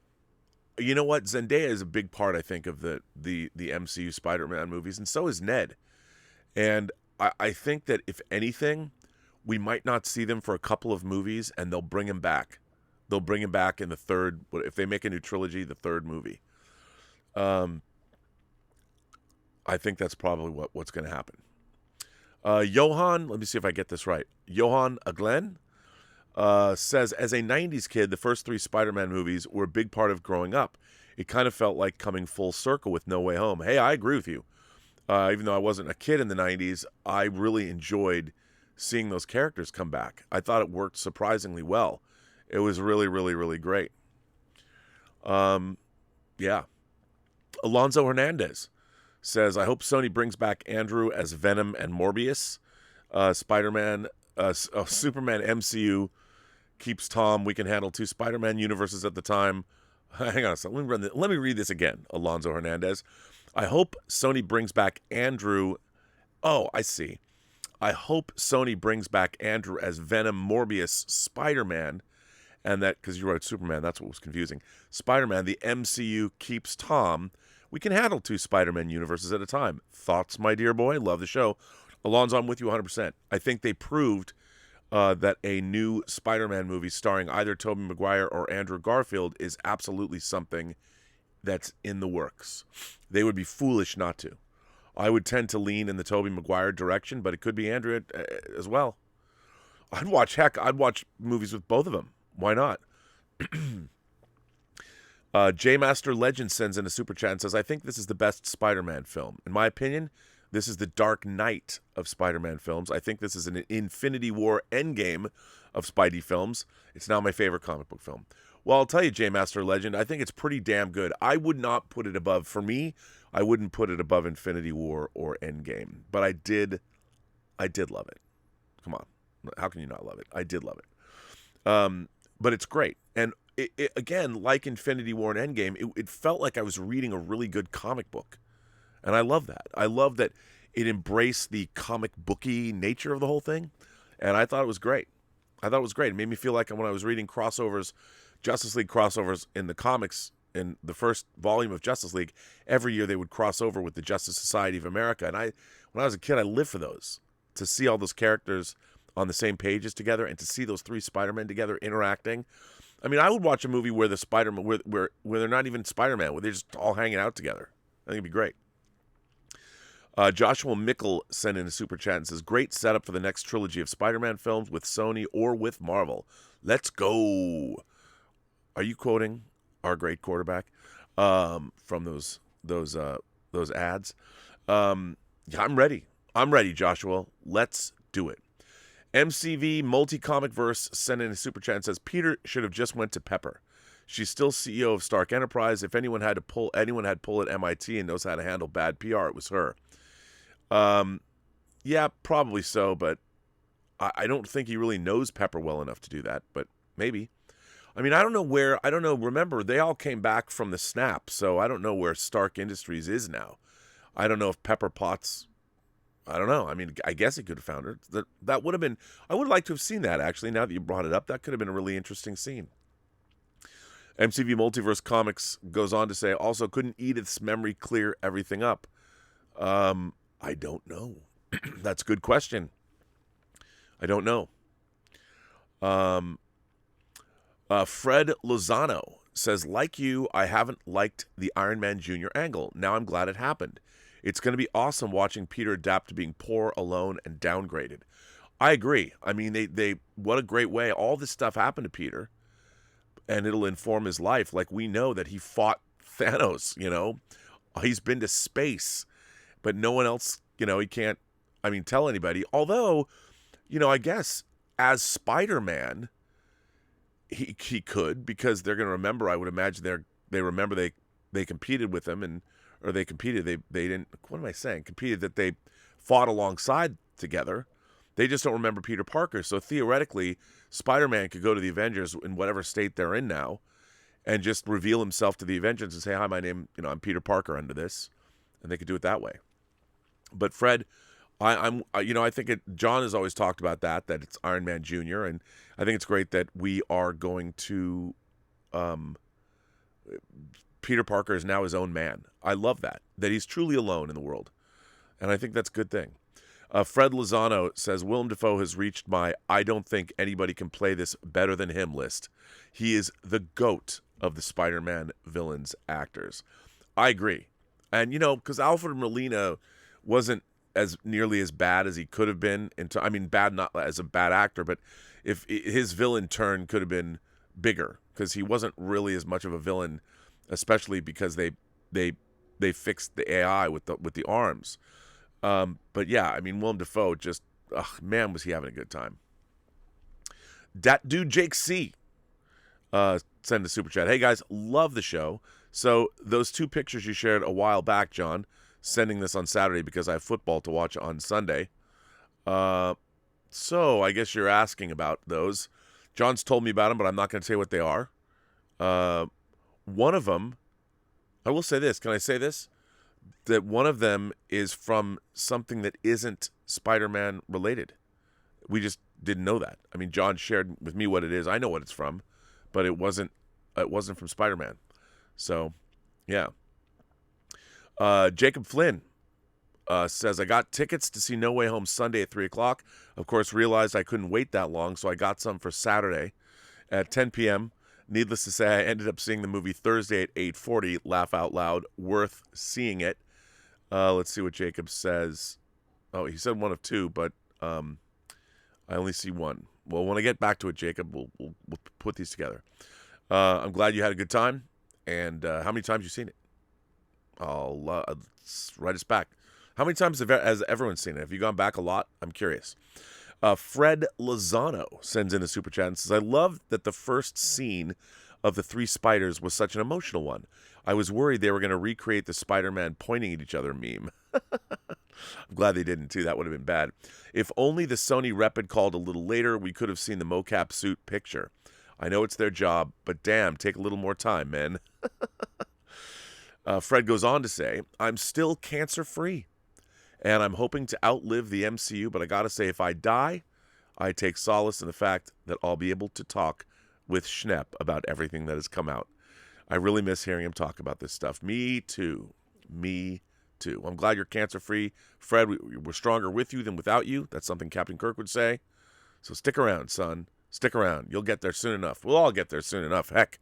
you know what? Zendaya is a big part, I think, of the MCU Spider-Man movies, and so is Ned. And I think that if anything, we might not see them for a couple of movies, and they'll bring him back. They'll bring him back in the third, if they make a new trilogy, the third movie. I think that's probably what's going to happen. Johan, let me see if I get this right. Johan Aglen says, as a 90s kid, the first 3 Spider-Man movies were a big part of growing up. It kind of felt like coming full circle with No Way Home. Hey, I agree with you. Even though I wasn't a kid in the 90s, I really enjoyed seeing those characters come back. I thought it worked surprisingly well. It was really, really, really great. Yeah. Alonzo Hernandez says, I hope Sony brings back Andrew as Venom and Morbius. Superman MCU keeps Tom. We can handle 2 Spider-Man universes at the time. Hang on a second. Let me read this again, Alonzo Hernandez. I hope Sony brings back Andrew. Oh, I see. I hope Sony brings back Andrew as Venom, Morbius, Spider-Man, and that, because you wrote Superman, that's what was confusing. Spider-Man, the MCU keeps Tom. We can handle 2 Spider-Man universes at a time. Thoughts, my dear boy? Love the show. Alonzo, I'm with you 100%. I think they proved that a new Spider-Man movie starring either Tobey Maguire or Andrew Garfield is absolutely something that's in the works. They would be foolish not to. I would tend to lean in the Tobey Maguire direction, but it could be Andrew as well. I'd watch movies with both of them. Why not? J Master Legend sends in a super chat and says, I think this is the best Spider-Man film. In my opinion, this is the Dark Knight of Spider-Man films. I think this is an Infinity War Endgame of Spidey films. It's now my favorite comic book film. Well, I'll tell you, J Master Legend, I think it's pretty damn good. I would not put it above, for me, I wouldn't put it above Infinity War or Endgame. But I did love it. Come on. How can you not love it? I did love it. But it's great. And it, again, like Infinity War and Endgame, it felt like I was reading a really good comic book. And I love that. I love that it embraced the comic booky nature of the whole thing. And I thought it was great. It made me feel like when I was reading crossovers, Justice League crossovers in the comics, in the first volume of Justice League, every year they would cross over with the Justice Society of America. And when I was a kid, I lived for those. To see all those characters on the same pages together and to see those 3 Spider-Men together interacting. I mean, I would watch a movie where the Spider-Man, where they're not even Spider-Man, where they're just all hanging out together. I think it'd be great. Joshua Mickle sent in a super chat and says, great setup for the next trilogy of Spider-Man films with Sony or with Marvel. Let's go. Are you quoting our great quarterback from those ads? Yeah, I'm ready. Joshua. Let's do it. MCV Multi-Comic Verse sent in a super chat and says, Peter should have just went to Pepper. She's still CEO of Stark Enterprise. If anyone had pull at MIT and knows how to handle bad PR, it was her. Yeah, probably so, but I don't think he really knows Pepper well enough to do that, but maybe. I mean, I don't know. Remember, they all came back from the snap, so I don't know where Stark Industries is now. I don't know if Pepper Potts, I don't know. I mean, I guess he could have found her. That would have been, I would like to have seen that, actually, now that you brought it up. That could have been a really interesting scene. MCV Multiverse Comics goes on to say, also, couldn't Edith's memory clear everything up? I don't know. That's a good question. I don't know. Fred Lozano says, like you, I haven't liked the Iron Man Jr. angle. Now I'm glad it happened. It's going to be awesome watching Peter adapt to being poor, alone, and downgraded. I agree. I mean, they what a great way. All this stuff happened to Peter, and it'll inform his life. Like, we know that he fought Thanos, you know. He's been to space, but no one else, you know, he can't, I mean, tell anybody. Although, you know, I guess as Spider-Man, he could, because they're going to remember, I would imagine they remember they competed with him, they didn't, what am I saying? Competed, that they fought alongside together. They just don't remember Peter Parker. So theoretically, Spider-Man could go to the Avengers in whatever state they're in now and just reveal himself to the Avengers and say, hi, my name, you know, I'm Peter Parker under this. And they could do it that way. But Fred, I think John has always talked about that it's Iron Man Jr. And I think it's great that we are going to, Peter Parker is now his own man. I love that he's truly alone in the world. And I think that's a good thing. Fred Lozano says, Willem Dafoe has reached my I don't think anybody can play this better than him list. He is the GOAT of the Spider-Man villains actors. I agree. And, you know, because Alfred Molina wasn't as nearly as bad as he could have been. Bad not as a bad actor, but if his villain turn could have been bigger, because he wasn't really as much of a villain, especially because they fixed the AI with the arms. But yeah, I mean, Willem Dafoe just, man, was he having a good time. Dat dude Jake C. Send a super chat. Hey guys, love the show. So those 2 pictures you shared a while back, John, sending this on Saturday because I have football to watch on Sunday. So I guess you're asking about those. John's told me about them, but I'm not going to say what they are. One of them, I will say this. Can I say this? That one of them is from something that isn't Spider-Man related. We just didn't know that. I mean, John shared with me what it is. I know what it's from, but it wasn't from Spider-Man. So, yeah. Jacob Flynn says, I got tickets to see No Way Home Sunday at 3 o'clock. Of course, realized I couldn't wait that long, so I got some for Saturday at 10 p.m. Needless to say, I ended up seeing the movie Thursday at 8:40. Laugh out loud. Worth seeing it. Let's see what Jacob says. Oh, he said one of two, but I only see one. Well, when I get back to it, Jacob, we'll put these together. I'm glad you had a good time. And how many times have you seen it? I'll write us back. How many times has everyone seen it? Have you gone back a lot? I'm curious. Fred Lozano sends in a super chat and says, I love that the first scene of the three spiders was such an emotional one. I was worried they were going to recreate the Spider-Man pointing at each other meme. I'm glad they didn't, too. That would have been bad. If only the Sony rep had called a little later, we could have seen the mocap suit picture. I know it's their job, but damn, take a little more time, man. Fred goes on to say, I'm still cancer-free, and I'm hoping to outlive the MCU, but I gotta say, if I die, I take solace in the fact that I'll be able to talk with Schnepp about everything that has come out. I really miss hearing him talk about this stuff. Me too. Me too. I'm glad you're cancer-free. Fred, we're stronger with you than without you. That's something Captain Kirk would say. So stick around, son. Stick around. You'll get there soon enough. We'll all get there soon enough. Heck.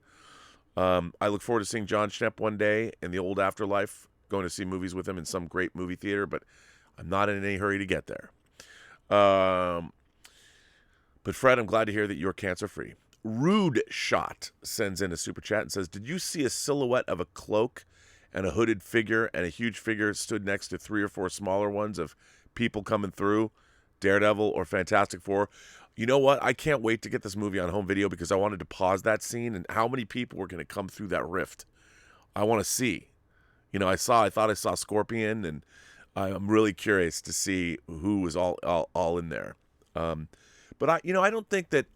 I look forward to seeing John Schnepp one day in the old afterlife, going to see movies with him in some great movie theater, but I'm not in any hurry to get there. But Fred, I'm glad to hear that you're cancer-free. Rude Shot sends in a super chat and says, did you see a silhouette of a cloak and a hooded figure and a huge figure stood next to 3 or 4 smaller ones of people coming through, Daredevil or Fantastic Four? You know what? I can't wait to get this movie on home video because I wanted to pause that scene and how many people were going to come through that rift. I want to see. You know, I thought I saw Scorpion, and I'm really curious to see who was all in there. But I don't think that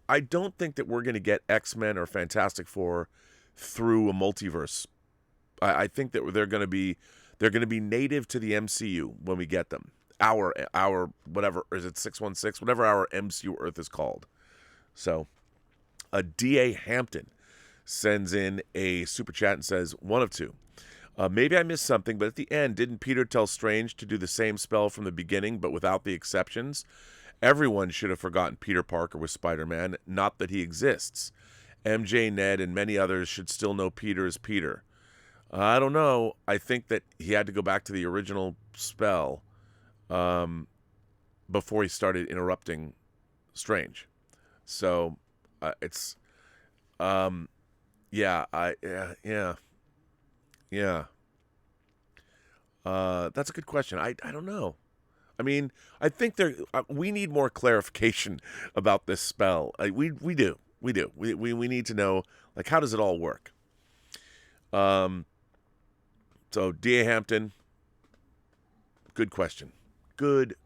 we're going to get X-Men or Fantastic Four through a multiverse. I think that they're going to be native to the MCU when we get them. Our whatever, is it 616? Whatever our MCU Earth is called. So, D.A. Hampton sends in a super chat and says, one of two. Maybe I missed something, but at the end, didn't Peter tell Strange to do the same spell from the beginning, but without the exceptions? Everyone should have forgotten Peter Parker was Spider-Man, not that he exists. MJ, Ned, and many others should still know Peter is Peter. I don't know. I think that he had to go back to the original spell before he started interrupting Strange. So it's yeah. That's a good question. I don't know. I mean, I think we need more clarification about this spell. We do. We need to know, like, how does it all work? So D.A. Hampton, good question. Brent,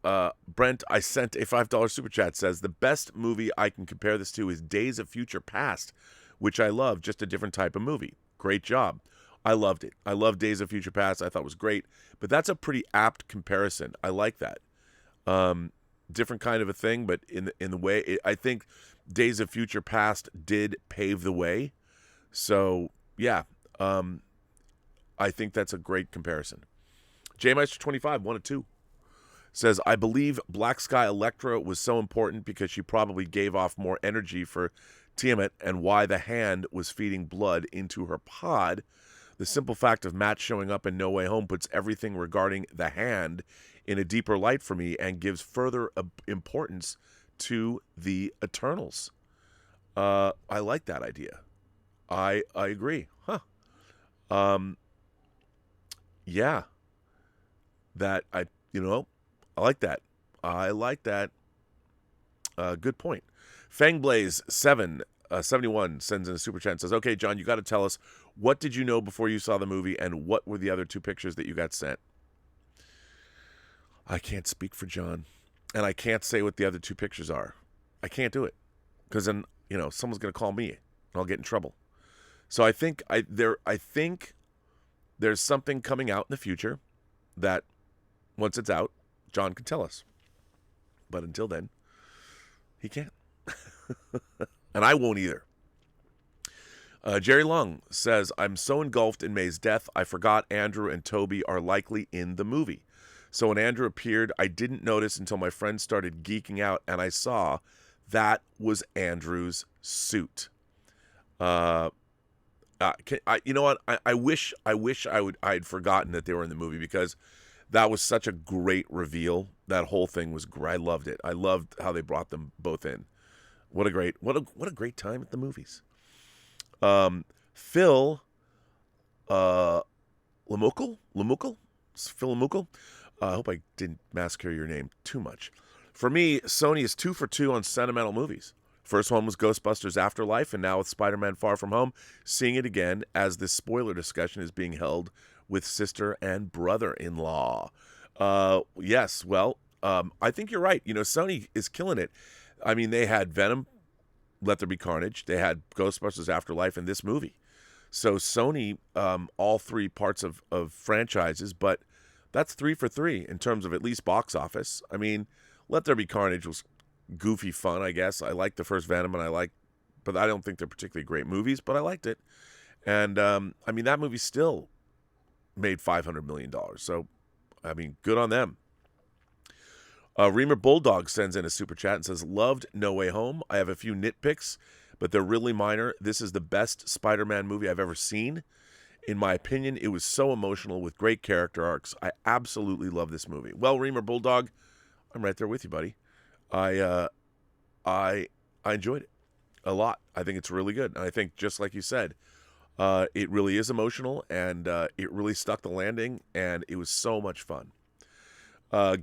I sent a $5 super chat, says, the best movie I can compare this to is Days of Future Past, which I love, just a different type of movie. Great job. I loved it. I love Days of Future Past. I thought it was great, but that's a pretty apt comparison. I like that. Different kind of a thing, but in the way, I think Days of Future Past did pave the way. So yeah, I think that's a great comparison. JMeister25, 1 of 2, says, I believe Black Sky Elektra was so important because she probably gave off more energy for Tiamat and why the hand was feeding blood into her pod. The simple fact of Matt showing up in No Way Home puts everything regarding the hand in a deeper light for me and gives further importance to the Eternals. I like that idea. I agree. Huh. Yeah. That I like that. I like that. Good point. Fangblaze 71 sends in a super chat and says, okay, John, you got to tell us, what did you know before you saw the movie, and what were the other 2 pictures that you got sent? I can't speak for John, and I can't say what the other 2 pictures are. I can't do it, because then someone's going to call me, and I'll get in trouble. So I think there's something coming out in the future that, once it's out, John can tell us. But until then, he can't. And I won't either. Jerry Lung says, I'm so engulfed in May's death, I forgot Andrew and Toby are likely in the movie. So when Andrew appeared, I didn't notice until my friend started geeking out, and I saw that was Andrew's suit. You know what? I wish I'd forgotten that they were in the movie, because that was such a great reveal. That whole thing was great. I loved it. I loved how they brought them both in. What a great time at the movies. Phil Lamukal? Phil Lamukal? I hope I didn't massacre your name too much. For me, Sony is 2 for 2 on sentimental movies. First one was Ghostbusters Afterlife, and now with Spider-Man Far From Home, seeing it again as this spoiler discussion is being held with sister and brother-in-law. Yes, well, I think you're right. Sony is killing it. I mean, they had Venom, Let There Be Carnage. They had Ghostbusters Afterlife and this movie. So Sony, all 3 parts of franchises, but that's 3 for 3 in terms of at least box office. I mean, Let There Be Carnage was goofy fun, I guess. I liked the first Venom, but I don't think they're particularly great movies, but I liked it. And, I mean, that movie still made $500 million. So, I mean, good on them. Reamer Bulldog sends in a super chat and says, loved No Way Home. I have a few nitpicks, but they're really minor. This is the best Spider-Man movie I've ever seen. In my opinion, it was so emotional with great character arcs. I absolutely love this movie. Well, Reamer Bulldog, I'm right there with you, buddy. I enjoyed it a lot. I think it's really good. And I think, just like you said, it really is emotional, and it really stuck the landing, and it was so much fun.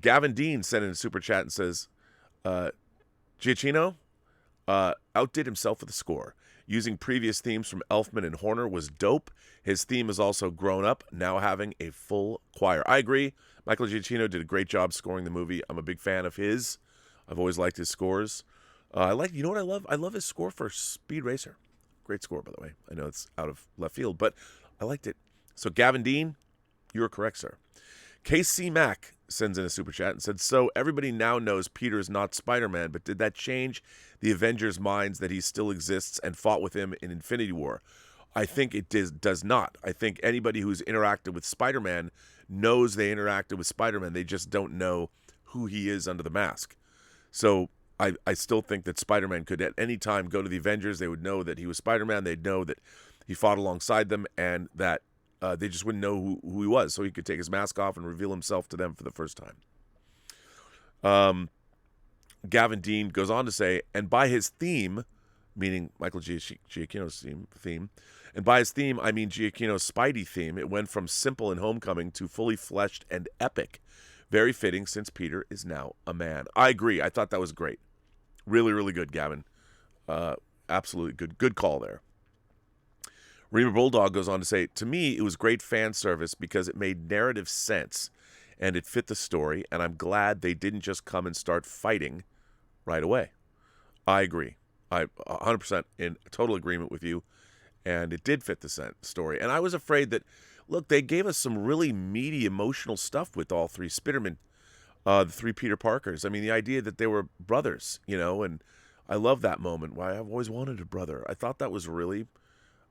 Gavin Dean sent in a super chat and says, Giacchino outdid himself with the score. Using previous themes from Elfman and Horner was dope. His theme has also grown up, now having a full choir. I agree. Michael Giacchino did a great job scoring the movie. I'm a big fan of his. I've always liked his scores. You know what I love? I love his score for Speed Racer. Great score, by the way. I know it's out of left field, but I liked it. So Gavin Dean, you are correct, sir. KC Mack sends in a super chat and said, so everybody now knows Peter is not Spider-Man, but did that change the Avengers' minds that he still exists and fought with him in Infinity War? I think it does not. I think anybody who's interacted with Spider-Man knows they interacted with Spider-Man. They just don't know who he is under the mask. So I still think that Spider-Man could at any time go to the Avengers. They would know that he was Spider-Man. They'd know that he fought alongside them, and that they just wouldn't know who he was. So he could take his mask off and reveal himself to them for the first time. Gavin Dean goes on to say, and by his theme, meaning Michael Giacchino's theme, and by his theme, I mean Giacchino's Spidey theme, it went from simple in Homecoming to fully fleshed and epic. Very fitting since Peter is now a man. I agree. I thought that was great. Really, really good, Gavin. Absolutely good call there. Reamer Bulldog goes on to say, to me, it was great fan service because it made narrative sense and it fit the story, and I'm glad they didn't just come and start fighting right away. I agree. I'm 100% in total agreement with you, and it did fit the story. And I was afraid that, look, they gave us some really meaty, emotional stuff with all 3 Spiderman, the 3 Peter Parkers. I mean, the idea that they were brothers, and I love that moment. Why I've always wanted a brother. I thought that was really,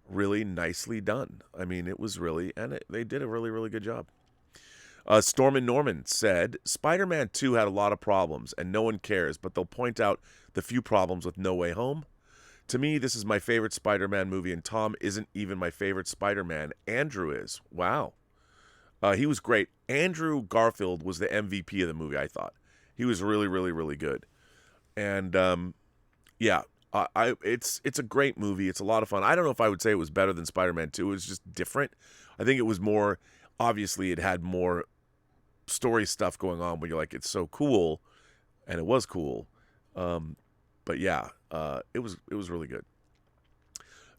really nicely done. I mean, it was really, and they did a really, really good job. Storm and Norman said, Spider-Man 2 had a lot of problems, and no one cares, but they'll point out the few problems with No Way Home. To me, this is my favorite Spider-Man movie, and Tom isn't even my favorite Spider-Man. Andrew is. Wow. He was great. Andrew Garfield was the MVP of the movie, I thought. He was really, really, really good. And, yeah, it's a great movie. It's a lot of fun. I don't know if I would say it was better than Spider-Man 2. It was just different. I think it was more, obviously, it had more story stuff going on where you're like, it's so cool, and it was cool. But yeah, it was really good.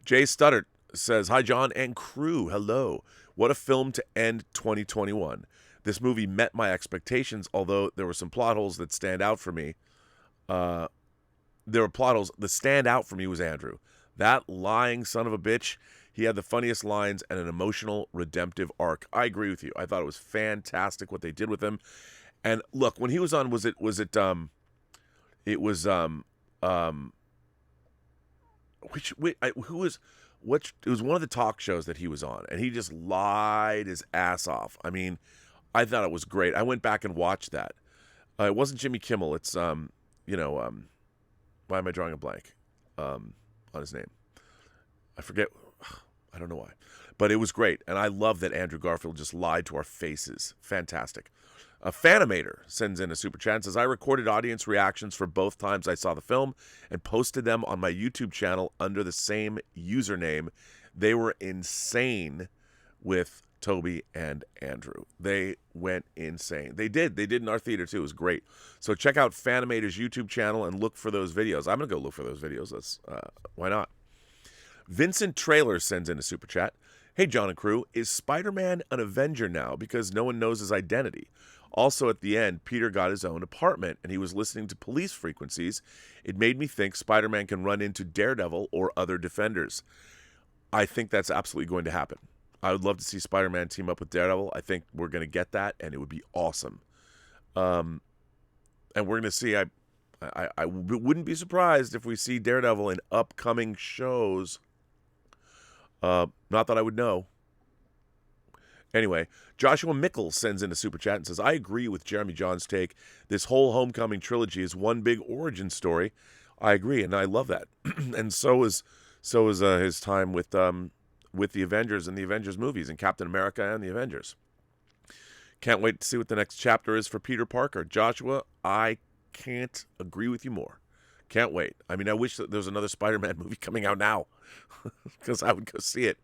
Jay Studdert says, hi, John and crew. Hello. What a film to end 2021. This movie met my expectations, although there were some plot holes that stand out for me. There were plot holes. The standout for me was Andrew. That lying son of a bitch. He had the funniest lines and an emotional, redemptive arc. I agree with you. I thought it was fantastic what they did with him. And look, when he was on, who was, which, it was one of the talk shows that he was on, and he just lied his ass off. I mean, I thought it was great. I went back and watched that. It wasn't Jimmy Kimmel. It's, why am I drawing a blank on his name? I forget. I don't know why. But it was great, and I love that Andrew Garfield just lied to our faces. Fantastic. A Fanimator sends in a super chat and says, I recorded audience reactions for both times I saw the film and posted them on my YouTube channel under the same username. They were insane with Toby and Andrew. They went insane. They did in our theater too. It was great. So check out Fanimator's YouTube channel and look for those videos. I'm going to go look for those videos. Why not? Vincent Trailer sends in a super chat. Hey, John and crew, is Spider-Man an Avenger now because no one knows his identity? Also, at the end, Peter got his own apartment, and he was listening to police frequencies. It made me think Spider-Man can run into Daredevil or other Defenders. I think that's absolutely going to happen. I would love to see Spider-Man team up with Daredevil. I think we're going to get that, and it would be awesome. And we're going to see, I wouldn't be surprised if we see Daredevil in upcoming shows. Not that I would know. Anyway, Joshua Mickles sends in a super chat and says, I agree with Jeremy John's take. This whole Homecoming trilogy is one big origin story. I agree, and I love that. And so is his time with the Avengers and the Avengers movies and Captain America and the Avengers. Can't wait to see what the next chapter is for Peter Parker. Joshua, I can't agree with you more. Can't wait. I mean, I wish that there was another Spider-Man movie coming out now because I would go see it.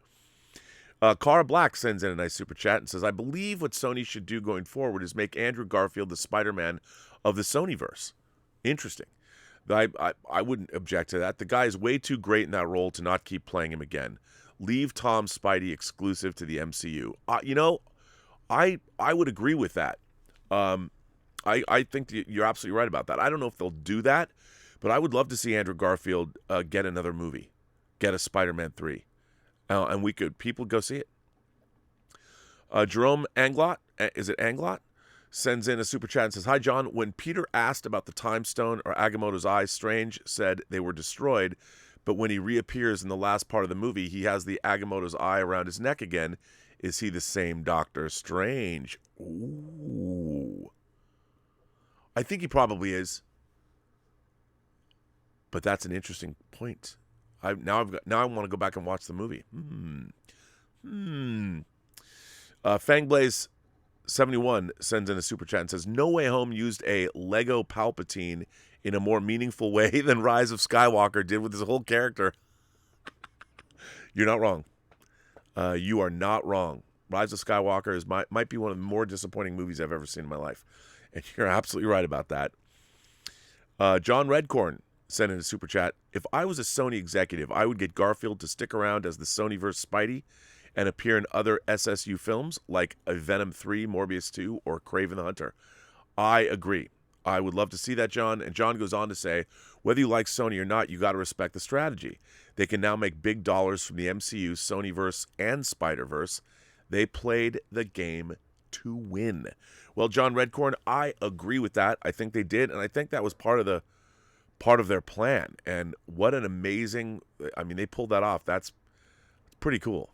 Cara Black sends in a nice super chat and says, I believe what Sony should do going forward is make Andrew Garfield the Spider-Man of the Sonyverse. Interesting. I wouldn't object to that. The guy is way too great in that role to not keep playing him again. Leave Tom Spidey exclusive to the MCU. I would agree with that. I think you're absolutely right about that. I don't know if they'll do that, but I would love to see Andrew Garfield get another movie, get a Spider-Man 3. And people go see it. Jerome Anglot, is it Anglot? Sends in a super chat and says, Hi, John. When Peter asked about the Time Stone or Agamotto's eyes, Strange said they were destroyed, but when he reappears in the last part of the movie, he has the Agamotto's eye around his neck again. Is he the same Doctor Strange? Ooh. I think he probably is. But that's an interesting point. Now I want to go back and watch the movie. Fangblaze71 sends in a super chat and says, No Way Home used a Lego Palpatine in a more meaningful way than Rise of Skywalker did with his whole character. You're not wrong. You are not wrong. Rise of Skywalker might be one of the more disappointing movies I've ever seen in my life. And you're absolutely right about that. John Redcorn sent in a super chat. If I was a Sony executive, I would get Garfield to stick around as the Sonyverse Spidey and appear in other SSU films like a Venom 3, Morbius 2, or Kraven the Hunter. I agree. I would love to see that, John. And John goes on to say, whether you like Sony or not, you got to respect the strategy. They can now make big dollars from the MCU, Sonyverse, and Spider-Verse. They played the game to win. Well, John Redcorn, I agree with that. I think they did, and I think that was part of their plan. And what an amazing, they pulled that off. That's pretty cool.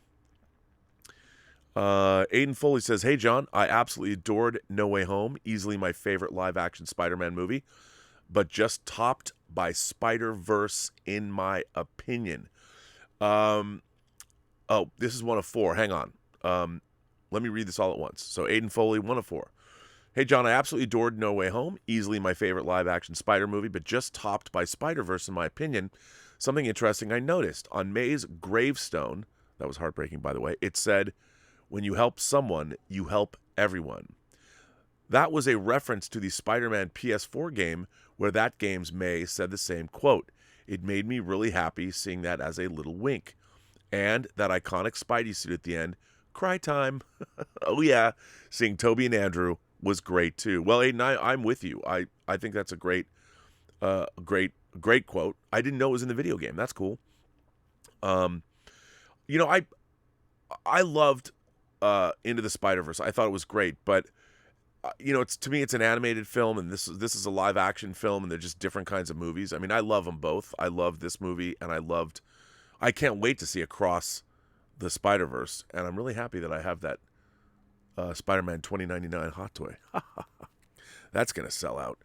Aiden Foley says, Hey, John, I absolutely adored No Way Home, easily my favorite live-action Spider-Man movie, but just topped by Spider-Verse in my opinion. This is one of four. Hang on. Let me read this all at once. So Aiden Foley, one of four. Hey, John, I absolutely adored No Way Home, easily my favorite live-action Spider movie, but just topped by Spider-Verse in my opinion. Something interesting I noticed. On May's gravestone, that was heartbreaking, by the way, it said, when you help someone, you help everyone. That was a reference to the Spider-Man PS4 game, where that game's May said the same quote. It made me really happy seeing that as a little wink. And that iconic Spidey suit at the end, cry time. Oh yeah, seeing Toby and Andrew was great too. Well, Aiden, I'm with you. I think that's a great quote. I didn't know it was in the video game. That's cool. I loved Into the Spider-Verse. I thought it was great, but to me it's an animated film, and this is a live action film, and they're just different kinds of movies. I love them both. I loved this movie, and I loved I can't wait to see Across the Spider-Verse, and I'm really happy that I have that Spider-Man 2099 hot toy. That's going to sell out.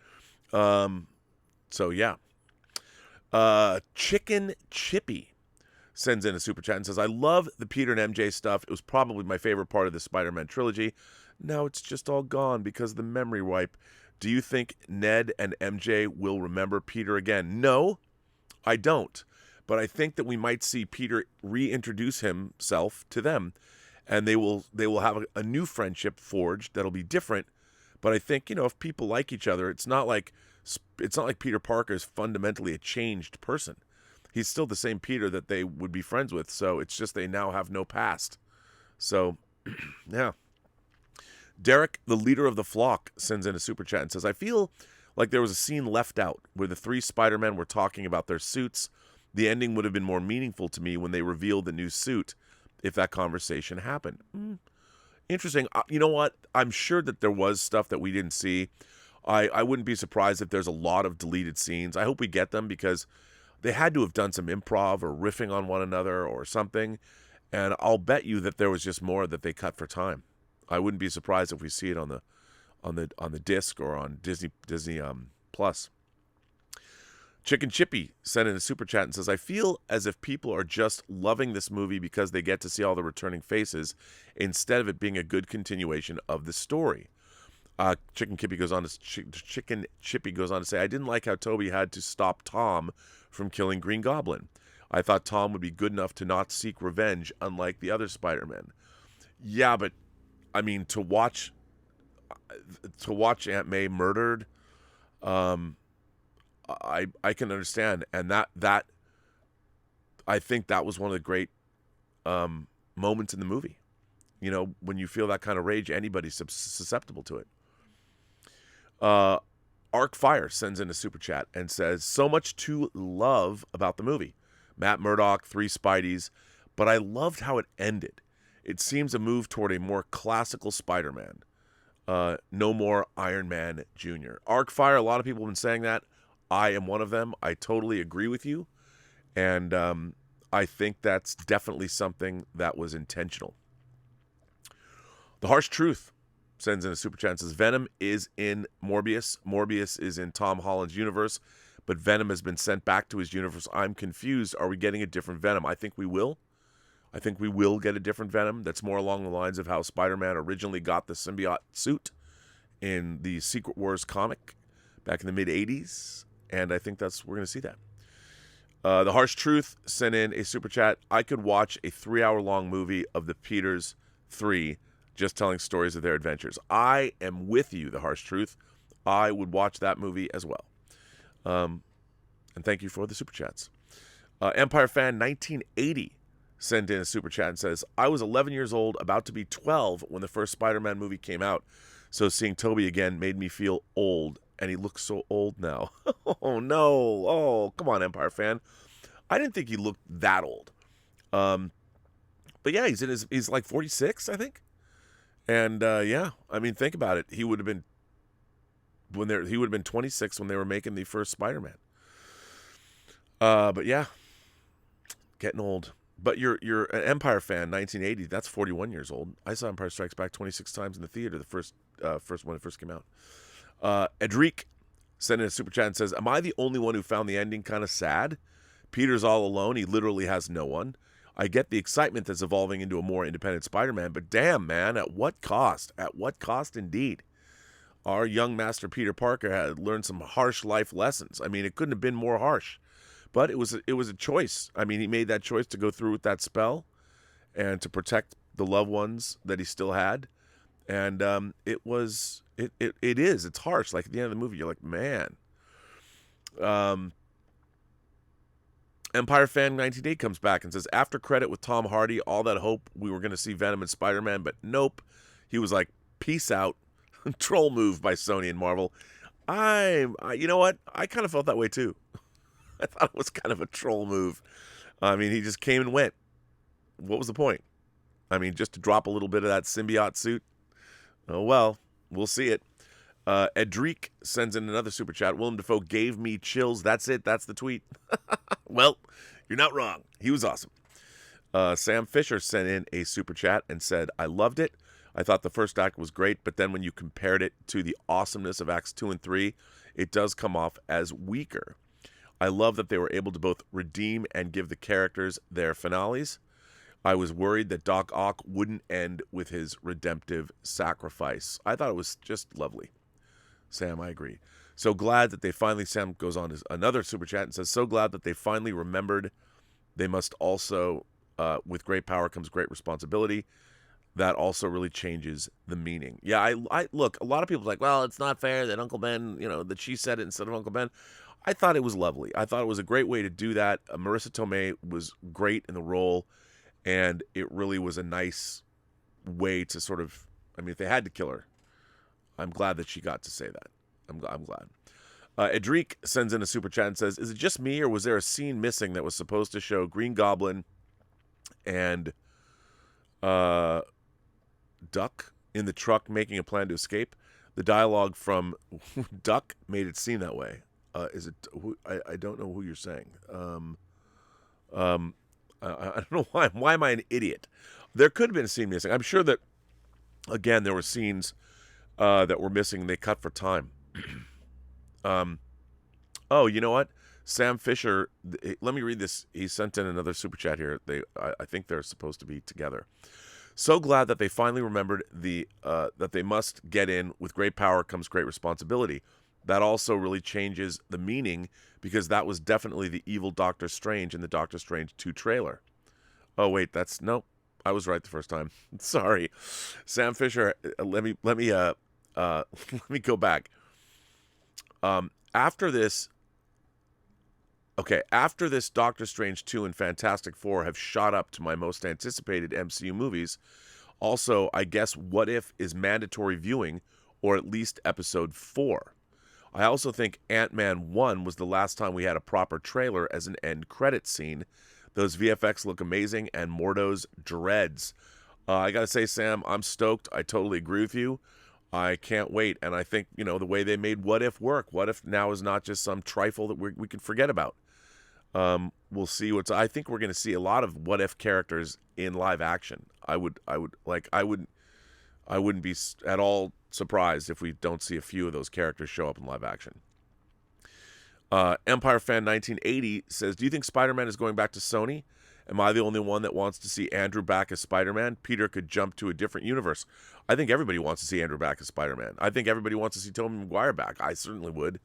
So, yeah. Chicken Chippy sends in a super chat and says, I love the Peter and MJ stuff. It was probably my favorite part of the Spider-Man trilogy. Now it's just all gone because of the memory wipe. Do you think Ned and MJ will remember Peter again? No, I don't. But I think that we might see Peter reintroduce himself to them, and they will have a new friendship forged that'll be different. But I think, if people like each other, it's not like Peter Parker is fundamentally a changed person. He's still the same Peter that they would be friends with. So it's just they now have no past. So, yeah. Derek, the leader of the flock, sends in a super chat and says, I feel like there was a scene left out where the three Spider-Men were talking about their suits. The ending would have been more meaningful to me when they revealed the new suit if that conversation happened. Interesting. You know what? I'm sure that there was stuff that we didn't see. I wouldn't be surprised if there's a lot of deleted scenes. I hope we get them because they had to have done some improv or riffing on one another or something. And I'll bet you that there was just more that they cut for time. I wouldn't be surprised if we see it on the disc or on Disney Plus. Chicken Chippy sent in a super chat and says, I feel as if people are just loving this movie because they get to see all the returning faces instead of it being a good continuation of the story. Chicken Chippy goes on to say, I didn't like how Toby had to stop Tom from killing Green Goblin. I thought Tom would be good enough to not seek revenge, unlike the other Spider-Men. Yeah, but I mean, to watch Aunt May murdered, I can understand, and that I think that was one of the great moments in the movie. When you feel that kind of rage, anybody's susceptible to it. Arc Fire sends in a super chat and says, so much to love about the movie. Matt Murdock, 3 Spideys, but I loved how it ended. It seems a move toward a more classical Spider-Man. No more Iron Man Jr. Arc Fire, a lot of people have been saying that. I am one of them. I totally agree with you. And I think that's definitely something that was intentional. The Harsh Truth sends in a super chat and says, Venom is in Morbius. Morbius is in Tom Holland's universe, but Venom has been sent back to his universe. I'm confused. Are we getting a different Venom? I think we will. I think we will get a different Venom that's more along the lines of how Spider-Man originally got the symbiote suit in the Secret Wars comic back in the mid-'80s. And I think we're going to see that. The Harsh Truth sent in a super chat. I could watch a 3-hour-long movie of the Peters 3 just telling stories of their adventures. I am with you, The Harsh Truth. I would watch that movie as well. And thank you for the super chats. Empire Fan 1980 sent in a super chat and says, I was 11 years old, about to be 12 when the first Spider-Man movie came out. So seeing Tobey again made me feel old. And he looks so old now. Oh, no. Oh, come on, Empire Fan. I didn't think he looked that old. But yeah, he's like 46, I think. And yeah, I mean, think about it. He would have been 26 when they were making the first Spider-Man. But yeah, getting old. But you're an Empire Fan, 1980. That's 41 years old. I saw Empire Strikes Back 26 times in the theater. The first when it first came out. Edric sent in a super chat and says, am I the only one who found the ending kind of sad? Peter's all alone. He literally has no one. I get the excitement that's evolving into a more independent Spider-Man, but damn, man, at what cost? At what cost indeed? Our young master Peter Parker had learned some harsh life lessons. I mean, it couldn't have been more harsh, but it was a choice. I mean, he made that choice to go through with that spell and to protect the loved ones that he still had. And it's harsh. Like at the end of the movie, you're like, man. Empire Fan 1980 comes back and says, after credit with Tom Hardy, all that hope we were going to see Venom and Spider-Man, but nope. He was like, peace out. Troll move by Sony and Marvel. You know what? I kind of felt that way too. I thought it was kind of a troll move. I mean, he just came and went. What was the point? I mean, just to drop a little bit of that symbiote suit. Oh, well, we'll see it. Edric sends in another super chat. Willem Dafoe gave me chills. That's it. That's the tweet. Well, you're not wrong. He was awesome. Sam Fisher sent in a super chat and said, I loved it. I thought the first act was great, but then when you compared it to the awesomeness of acts 2 and 3, it does come off as weaker. I love that they were able to both redeem and give the characters their finales. I was worried that Doc Ock wouldn't end with his redemptive sacrifice. I thought it was just lovely. Sam, I agree. So glad that they finally, Sam goes on to another super chat and says, so glad that they finally remembered they must also, with great power comes great responsibility. That also really changes the meaning. Yeah, I look, a lot of people are like, well, it's not fair that Uncle Ben, that she said it instead of Uncle Ben. I thought it was lovely. I thought it was a great way to do that. Marissa Tomei was great in the role, and it really was a nice way to sort of, if they had to kill her, I'm glad that she got to say that. I'm glad. Edric sends in a super chat and says, is it just me, or was there a scene missing that was supposed to show Green Goblin and Duck in the truck making a plan to escape? The dialogue from Duck made it seem that way. Is it? I don't know who you're saying. I don't know why. Why am I an idiot? There could have been a scene missing. I'm sure that, again, there were scenes that were missing. They cut for time. Oh, you know what? Sam Fisher. Let me read this. He sent in another super chat here. I think they're supposed to be together. So glad that they finally remembered that they must get in. With great power comes great responsibility. That also really changes the meaning, because that was definitely the evil Doctor Strange in the Doctor Strange 2 trailer. Oh wait, nope. I was right the first time. Sorry, Sam Fisher. Let me let me go back. After this Doctor Strange 2 and Fantastic Four have shot up to my most anticipated MCU movies. Also, I guess What If is mandatory viewing, or at least episode 4. I also think Ant-Man 1 was the last time we had a proper trailer as an end credit scene. Those VFX look amazing, and Mordo's dreads. I gotta say, Sam, I'm stoked. I totally agree with you. I can't wait. And I think, the way they made What If work. What If now is not just some trifle that we can forget about. We'll see I think we're going to see a lot of What If characters in live action. I wouldn't be at all surprised if we don't see a few of those characters show up in live action. Empire Fan 1980 says, do you think Spider-Man is going back to Sony? Am I the only one that wants to see Andrew back as Spider-Man? Peter could jump to a different universe. I think everybody wants to see Andrew back as Spider-Man. I think everybody wants to see Tobey Maguire back. I certainly would.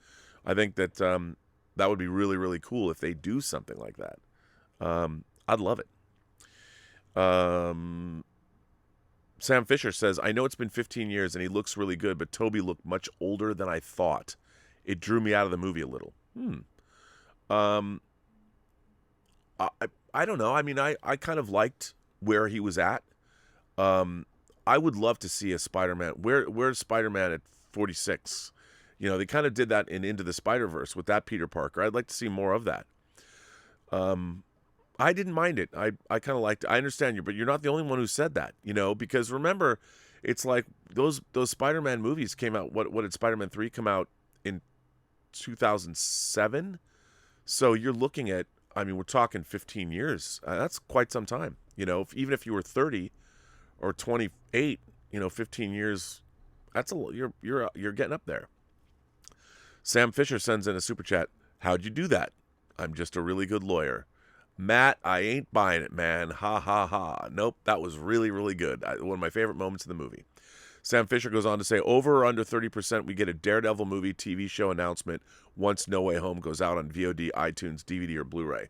I think that that would be really, really cool if they do something like that. I'd love it. Sam Fisher says, I know it's been 15 years and he looks really good, but Tobey looked much older than I thought. It drew me out of the movie a little. I don't know. I kind of liked where he was at. I would love to see a Spider-Man. Where's Spider-Man at 46? They kind of did that in Into the Spider-Verse with that Peter Parker. I'd like to see more of that. I didn't mind it. I kind of liked it. I understand you, but you're not the only one who said that, because remember, it's like those Spider-Man movies came out. What did Spider-Man 3 come out in 2007? So you're looking at, we're talking 15 years. That's quite some time. Even if you were 30 or 28, 15 years, that's you're getting up there. Sam Fisher sends in a super chat. How'd you do that? I'm just a really good lawyer. Matt, I ain't buying it, man. Ha, ha, ha. Nope, that was really, really good. One of my favorite moments in the movie. Sam Fisher goes on to say, over or under 30%, we get a Daredevil movie TV show announcement once No Way Home goes out on VOD, iTunes, DVD, or Blu-ray.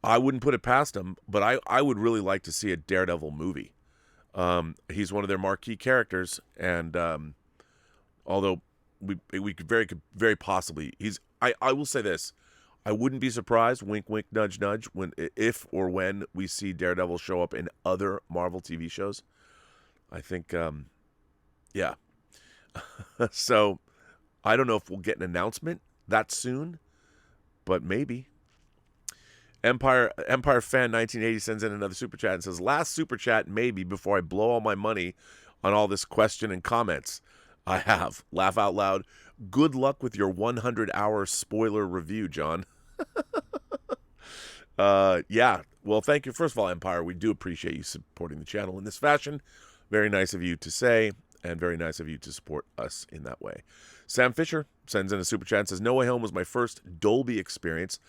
I wouldn't put it past him, but I would really like to see a Daredevil movie. He's one of their marquee characters, and although we could very possibly, I will say this, I wouldn't be surprised, wink, wink, nudge, nudge, if or when we see Daredevil show up in other Marvel TV shows. I think, yeah. So, I don't know if we'll get an announcement that soon, but maybe. Empire Fan 1980 sends in another super chat and says, last super chat maybe before I blow all my money on all this question and comments. I have. Laugh out loud. Good luck with your 100-hour spoiler review, John. Yeah. Well, thank you. First of all, Empire, we do appreciate you supporting the channel in this fashion. Very nice of you to say, and very nice of you to support us in that way. Sam Fisher sends in a super chat and says, No Way Home was my first Dolby experience,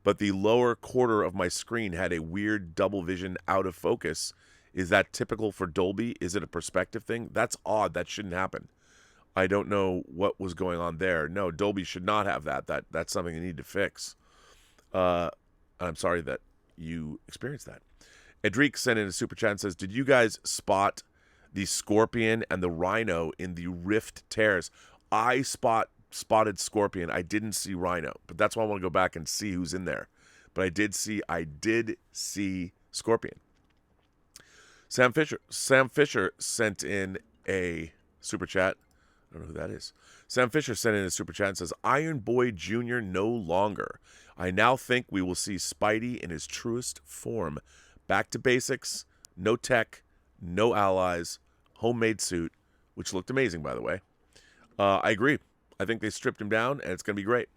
but the lower quarter of my screen had a weird double vision out of focus. Is that typical for Dolby? Is it a perspective thing? That's odd. That shouldn't happen. I don't know what was going on there. No, Dolby should not have that. That's something they need to fix. I'm sorry that you experienced that. Edric sent in a super chat and says, Did you guys spot the Scorpion and the Rhino in the Rift Tears? I spotted Scorpion. I didn't see Rhino, but that's why I want to go back and see who's in there. But I did see Scorpion. Sam Fisher sent in a super chat. I don't know who that is. Sam Fisher sent in a super chat and says, Iron Boy Jr. no longer. I now think we will see Spidey in his truest form. Back to basics, no tech, no allies, homemade suit, which looked amazing, by the way. I agree. I think they stripped him down, and it's going to be great.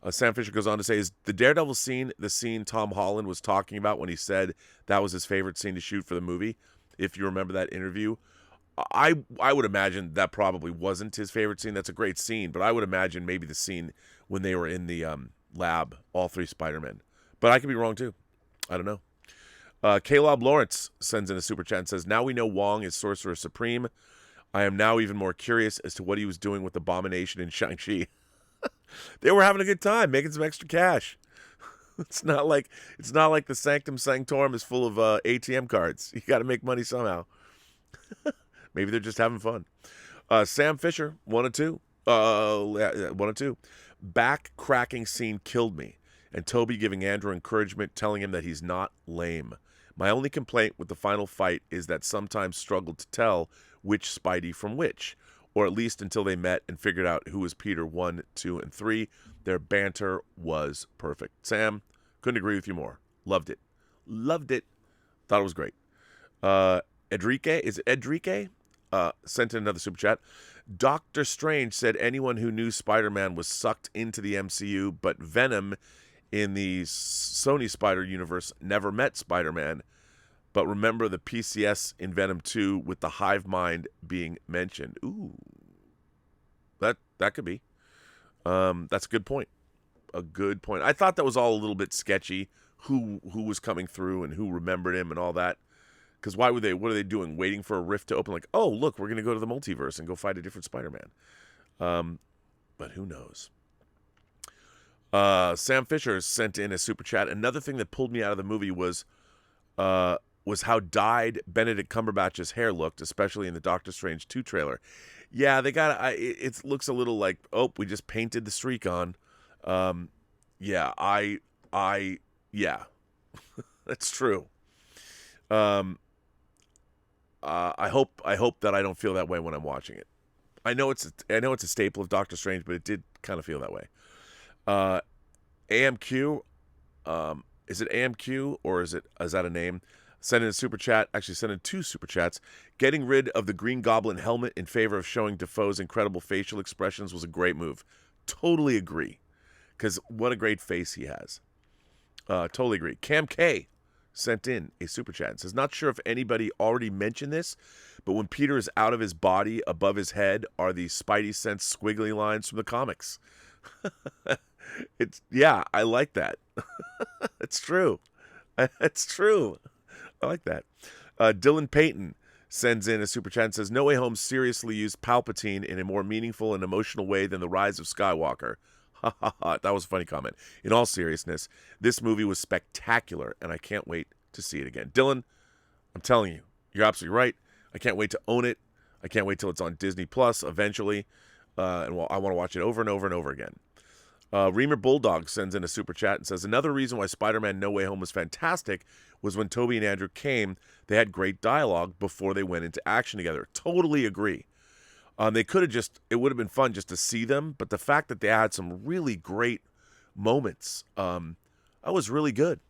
Sam Fisher goes on to say, is the Daredevil scene the scene Tom Holland was talking about when he said that was his favorite scene to shoot for the movie? If you remember that interview. I would imagine that probably wasn't his favorite scene. That's a great scene, but I would imagine maybe the scene when they were in the lab, all three Spider-Men. But I could be wrong, too. I don't know. Caleb Lawrence sends in a super chat and says, now we know Wong is Sorcerer Supreme. I am now even more curious as to what he was doing with Abomination in Shang-Chi. They were having a good time, making some extra cash. It's not like the Sanctum Sanctorum is full of ATM cards. You got to make money somehow. Maybe they're just having fun. Sam Fisher, 1 and 2. 1 and 2. Back cracking scene killed me. And Toby giving Andrew encouragement, telling him that he's not lame. My only complaint with the final fight is that sometimes struggled to tell which Spidey from which. Or at least until they met and figured out who was Peter 1, 2, and 3. Their banter was perfect. Sam, couldn't agree with you more. Loved it. Thought it was great. Edrique, is it Edrique? Sent in another super chat. Doctor Strange said anyone who knew Spider-Man was sucked into the MCU, but Venom in the Sony Spider universe never met Spider-Man. But remember the PCS in Venom 2 with the hive mind being mentioned. Ooh, that could be. That's a good point. A good point. I thought that was all a little bit sketchy. Who was coming through and who remembered him and all that. Because why would they? What are they doing? Waiting for a rift to open? Like, oh, look, we're going to go to the multiverse and go fight a different Spider-Man. But who knows? Sam Fisher sent in a super chat. Another thing that pulled me out of the movie was how dyed Benedict Cumberbatch's hair looked, especially in the Doctor Strange 2 trailer. Yeah, they got it looks a little like, oh, we just painted the streak on. Yeah, yeah, that's true. I hope that I don't feel that way when I'm watching it. I know it's a staple of Doctor Strange, but it did kind of feel that way. AMQ, is it AMQ or is that a name? Send in a super chat. Actually, send in 2 super chats. Getting rid of the Green Goblin helmet in favor of showing Dafoe's incredible facial expressions was a great move. Totally agree, because what a great face he has. Totally agree. Cam K sent in a super chat and says, not sure if anybody already mentioned this, but when Peter is out of his body, above his head are the Spidey sense squiggly lines from the comics. I like that. It's true. It's true. I like that. Dylan Payton sends in a super chat and says, No Way Home seriously used Palpatine in a more meaningful and emotional way than The Rise of Skywalker. Ha ha ha. That was a funny comment. In all seriousness, this movie was spectacular, and I can't wait to see it again. Dylan, I'm telling you, you're absolutely right. I can't wait to own it. I can't wait till it's on Disney Plus eventually, and I want to watch it over and over and over again. Reamer Bulldog sends in a super chat and says, another reason why Spider-Man No Way Home was fantastic was when Toby and Andrew came, they had great dialogue before they went into action together. Totally agree. They could have it would have been fun just to see them, but the fact that they had some really great moments, that was really good.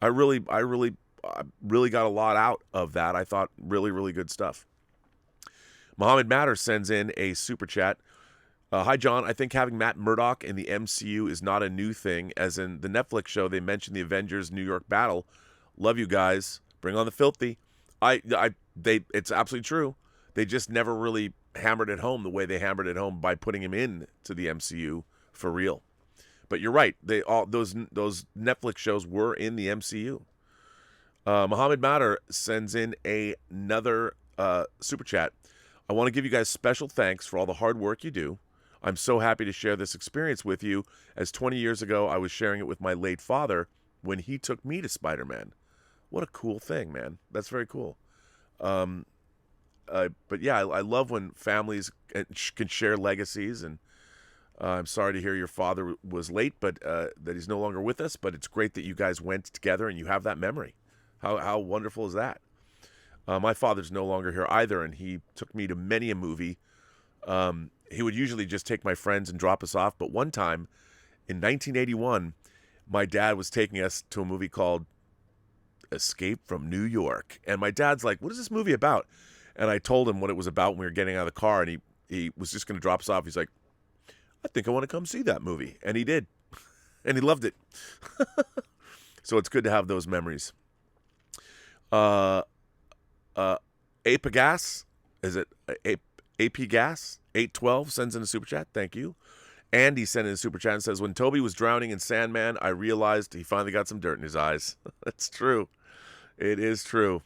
I really got a lot out of that. I thought really, really good stuff. Mohammed Matter sends in a super chat. Hi, John. I think having Matt Murdock in the MCU is not a new thing. As in the Netflix show, they mentioned the Avengers New York battle. Love you guys. Bring on the filthy. It's absolutely true. They just never really hammered it home the way they hammered it home by putting him in to the MCU for real. But you're right. Those Netflix shows were in the MCU. Muhammad Matter sends in another super chat. I want to give you guys special thanks for all the hard work you do. I'm so happy to share this experience with you, as 20 years ago I was sharing it with my late father when he took me to Spider-Man. What a cool thing, man. That's very cool. But yeah, I love when families can share legacies, and I'm sorry to hear your father was late, but that he's no longer with us, but it's great that you guys went together and you have that memory. How wonderful is that? My father's no longer here either, and he took me to many a movie. He would usually just take my friends and drop us off, but one time in 1981, my dad was taking us to a movie called Escape from New York, and my dad's like, what is this movie about? And I told him what it was about when we were getting out of the car, and he was just going to drop us off. He's like, I think I want to come see that movie. And he did. And he loved it. So it's good to have those memories. Apagas, is it AP Gas? 812 sends in a super chat. Thank you. Andy sent in a super chat and says, when Toby was drowning in Sandman, I realized he finally got some dirt in his eyes. That's true. It is true.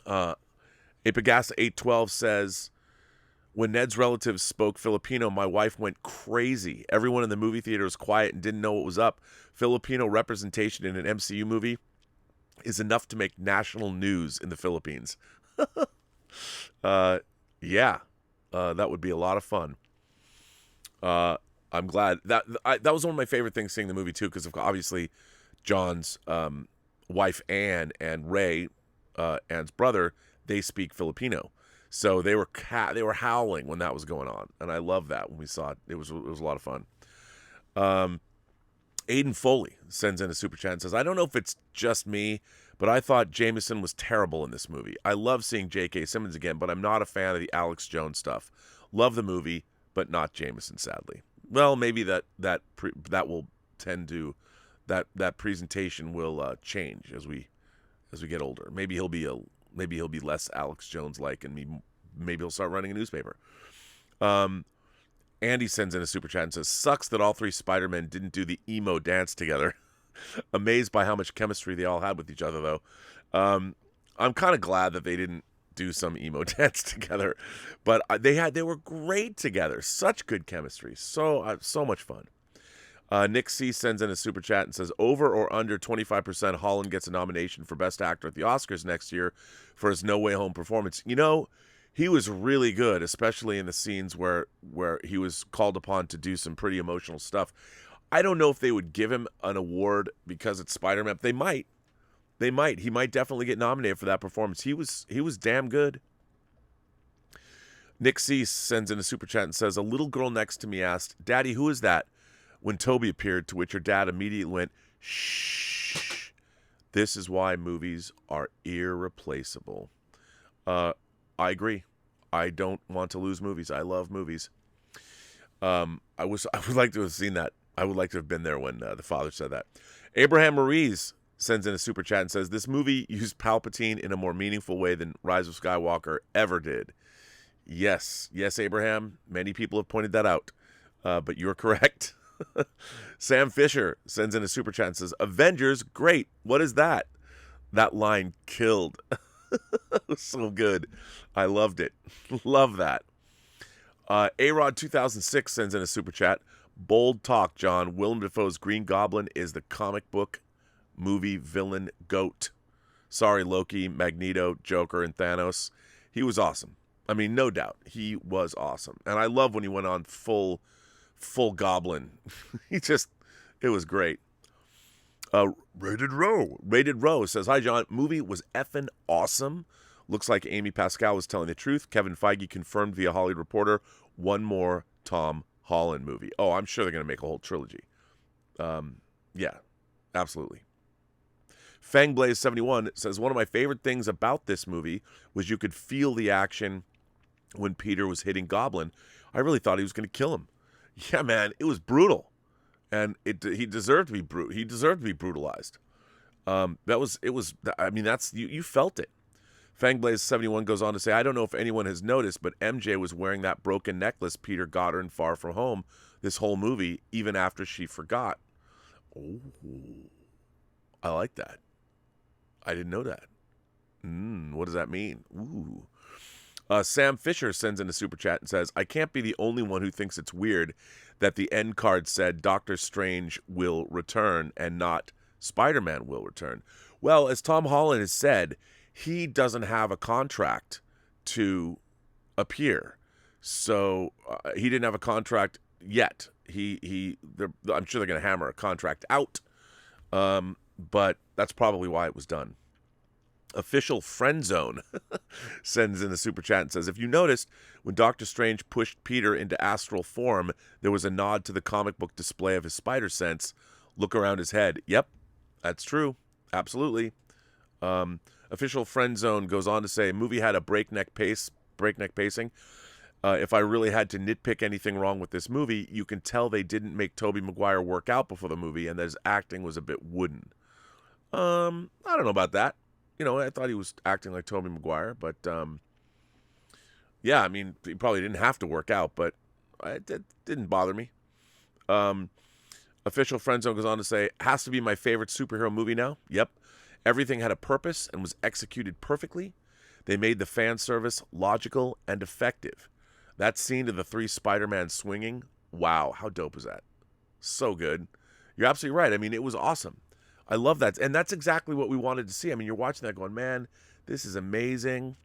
Apagas 812 says, when Ned's relatives spoke Filipino, my wife went crazy. Everyone in the movie theater was quiet and didn't know what was up. Filipino representation in an MCU movie is enough to make national news in the Philippines. Yeah, that would be a lot of fun. I'm glad that was one of my favorite things seeing the movie too, because obviously John's wife Anne and Ray, Anne's brother, they speak Filipino, so they were howling when that was going on, and I love that when we saw it. It was a lot of fun. Aiden Foley sends in a super chat and says, I don't know if it's just me, but I thought Jameson was terrible in this movie. I love seeing J.K. Simmons again, but I'm not a fan of the Alex Jones stuff. Love the movie, but not Jameson, sadly. Well, maybe that will tend to that presentation will change as we get older. Maybe he'll be less Alex Jones like, and maybe he'll start running a newspaper. Andy sends in a super chat and says, sucks that all three Spider-Men didn't do the emo dance together. Amazed by how much chemistry they all had with each other, though. I'm kind of glad that they didn't do some emo dance together, but they were great together. Such good chemistry. So much fun. Nick C sends in a super chat and says, over or under 25% Holland gets a nomination for Best Actor at the Oscars next year for his No Way Home performance. You know, he was really good, especially in the scenes where he was called upon to do some pretty emotional stuff. I don't know if they would give him an award because it's Spider-Man. They might. He might definitely get nominated for that performance. He was damn good. Nick C sends in a super chat and says, a little girl next to me asked, Daddy, who is that? When Toby appeared, to which her dad immediately went, shh. This is why movies are irreplaceable. I agree. I don't want to lose movies. I love movies. I would like to have seen that. I would like to have been there when the father said that. Abraham Maurice sends in a super chat and says, this movie used Palpatine in a more meaningful way than Rise of Skywalker ever did. Yes, Abraham. Many people have pointed that out, but you're correct. Sam Fisher sends in a super chat and says, Avengers, great. What is that? That line killed. It was so good. I loved it. Love that. A-Rod 2006 sends in a super chat. Bold talk, John. Willem Dafoe's Green Goblin is the comic book movie villain GOAT. Sorry, Loki, Magneto, Joker, and Thanos. He was awesome. I mean, no doubt. He was awesome. And I love when he went on full Goblin. It was great. Rated Row says, hi, John. Movie was effing awesome. Looks like Amy Pascal was telling the truth. Kevin Feige confirmed via Hollywood Reporter one more Tom Holland movie. Oh, I'm sure they're going to make a whole trilogy. Yeah, absolutely. Fangblaze71 says, one of my favorite things about this movie was you could feel the action when Peter was hitting Goblin. I really thought he was going to kill him. Yeah, man, it was brutal, and he deserved to be He deserved to be brutalized. I mean, that's you felt it. Fangblaze71 goes on to say, I don't know if anyone has noticed, but MJ was wearing that broken necklace Peter got her in Far From Home this whole movie, even after she forgot. Oh, I like that. I didn't know that. What does that mean? Ooh. Sam Fisher sends in a super chat and says, I can't be the only one who thinks it's weird that the end card said Doctor Strange will return and not Spider-Man will return. Well, as Tom Holland has said, he doesn't have a contract to appear. So he didn't have a contract yet. I'm sure they're going to hammer a contract out. But that's probably why it was done. Official Friend Zone sends in the super chat and says, if you noticed, when Doctor Strange pushed Peter into astral form, there was a nod to the comic book display of his spider sense. Look around his head. Yep, that's true. Absolutely. Official Friend Zone goes on to say, movie had a breakneck pacing. If I really had to nitpick anything wrong with this movie, you can tell they didn't make Tobey Maguire work out before the movie and that his acting was a bit wooden. I don't know about that. I thought he was acting like Tobey Maguire, but yeah, I mean, he probably didn't have to work out, but it didn't bother me. Official Friend Zone goes on to say, has to be my favorite superhero movie now. Yep. Everything had a purpose and was executed perfectly. They made the fan service logical and effective. That scene of the 3 Spider-Man swinging, wow, how dope is that? So good. You're absolutely right. I mean, it was awesome. I love that. And that's exactly what we wanted to see. I mean, you're watching that going, man, this is amazing.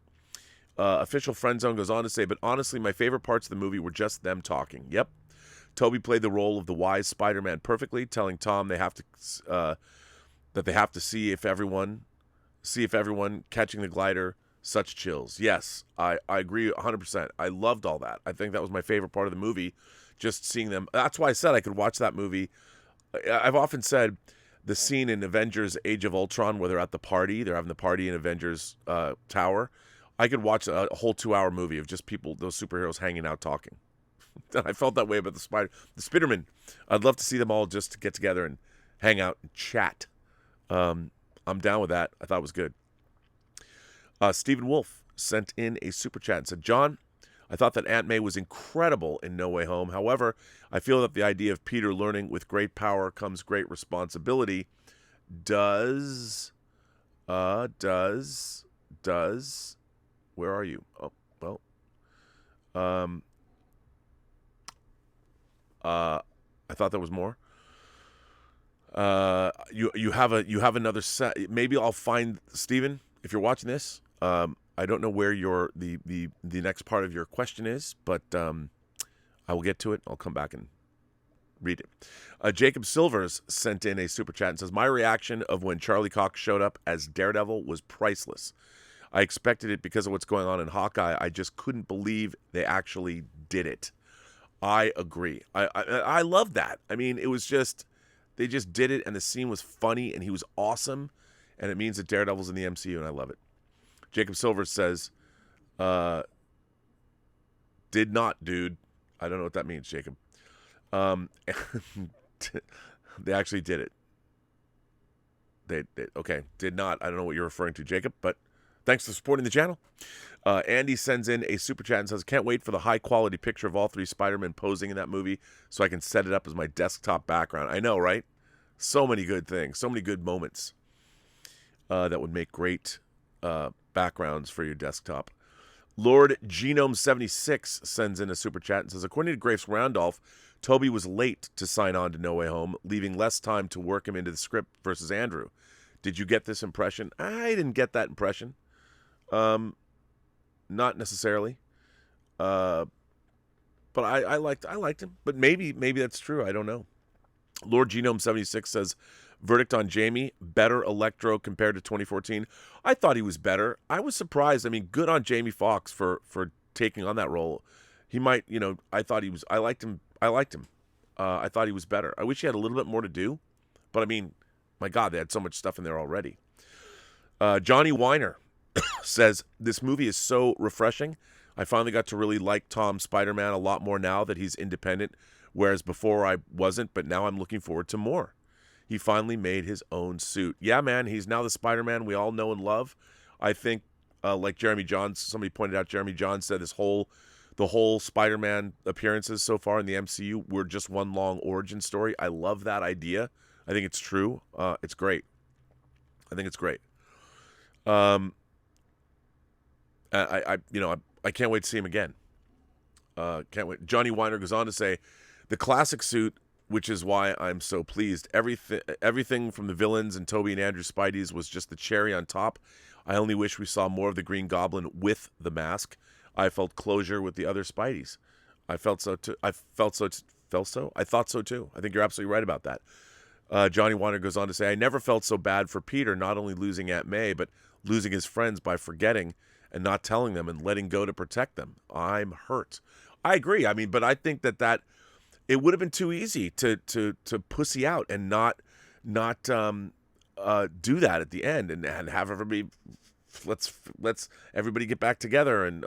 Official Friend Zone goes on to say, but honestly, my favorite parts of the movie were just them talking. Yep. Toby played the role of the wise Spider-Man perfectly, telling Tom they have to see if everyone catching the glider, such chills. Yes, I agree 100%. I loved all that. I think that was my favorite part of the movie, just seeing them. That's why I said I could watch that movie. I've often said the scene in Avengers Age of Ultron where they're at the party, they're having the party in Avengers Tower. I could watch a whole 2-hour movie of just people, those superheroes hanging out talking. I felt that way about the Spiderman. I'd love to see them all just get together and hang out and chat. I'm down with that. I thought it was good. Stephen Wolf sent in a super chat and said, John, I thought that Aunt May was incredible in No Way Home. However, I feel that the idea of Peter learning with great power comes great responsibility does, where are you? Oh, well, I thought there was more. You have another set. Maybe I'll find Stephen if you're watching this. I don't know where the next part of your question is, but I will get to it. I'll come back and read it. Jacob Silvers sent in a super chat and says, my reaction of when Charlie Cox showed up as Daredevil was priceless. I expected it because of what's going on in Hawkeye. I just couldn't believe they actually did it. I agree. I love that. I mean, it was just, they just did it, and the scene was funny, and he was awesome, and it means that Daredevil's in the MCU, and I love it. Jacob Silver says, did not, dude. I don't know what that means, Jacob. They actually did it. They okay, did not. I don't know what you're referring to, Jacob, but thanks for supporting the channel. Andy sends in a super chat and says, can't wait for the high-quality picture of all 3 Spider-Men posing in that movie so I can set it up as my desktop background. I know, right? So many good things, so many good moments that would make great backgrounds for your desktop. Lord Genome76 sends in a super chat and says, according to Grace Randolph, Toby was late to sign on to No Way Home, leaving less time to work him into the script versus Andrew. Did you get this impression? I didn't get that impression. Not necessarily. But I liked him. But maybe that's true. I don't know. Lord Genome76 says, verdict on Jamie, better Electro compared to 2014. I thought he was better. I was surprised. I mean, good on Jamie Foxx for taking on that role. He might, I liked him. I thought he was better. I wish he had a little bit more to do. But I mean, my God, they had so much stuff in there already. Johnny Weiner says, this movie is so refreshing. I finally got to really like Tom Spider-Man a lot more now that he's independent, whereas before I wasn't, but now I'm looking forward to more. He finally made his own suit. Yeah, man, he's now the Spider-Man we all know and love. I think, like Jeremy Johns, somebody pointed out, Jeremy Johns said the whole Spider-Man appearances so far in the MCU were just one long origin story. I love that idea. I think it's true. It's great. I think it's great. I can't wait to see him again. Can't wait. Johnny Weiner goes on to say, the classic suit, which is why I'm so pleased. Everything from the villains and Tobey and Andrew Spidey's was just the cherry on top. I only wish we saw more of the Green Goblin with the mask. I felt closure with the other Spideys. I thought so too. I thought so too. I think you're absolutely right about that. Johnny Weiner goes on to say, I never felt so bad for Peter, not only losing Aunt May, but losing his friends by forgetting and not telling them and letting go to protect them. I'm hurt. I agree. I mean, but I think that it would have been too easy to pussy out and not do that at the end and have everybody let's everybody get back together and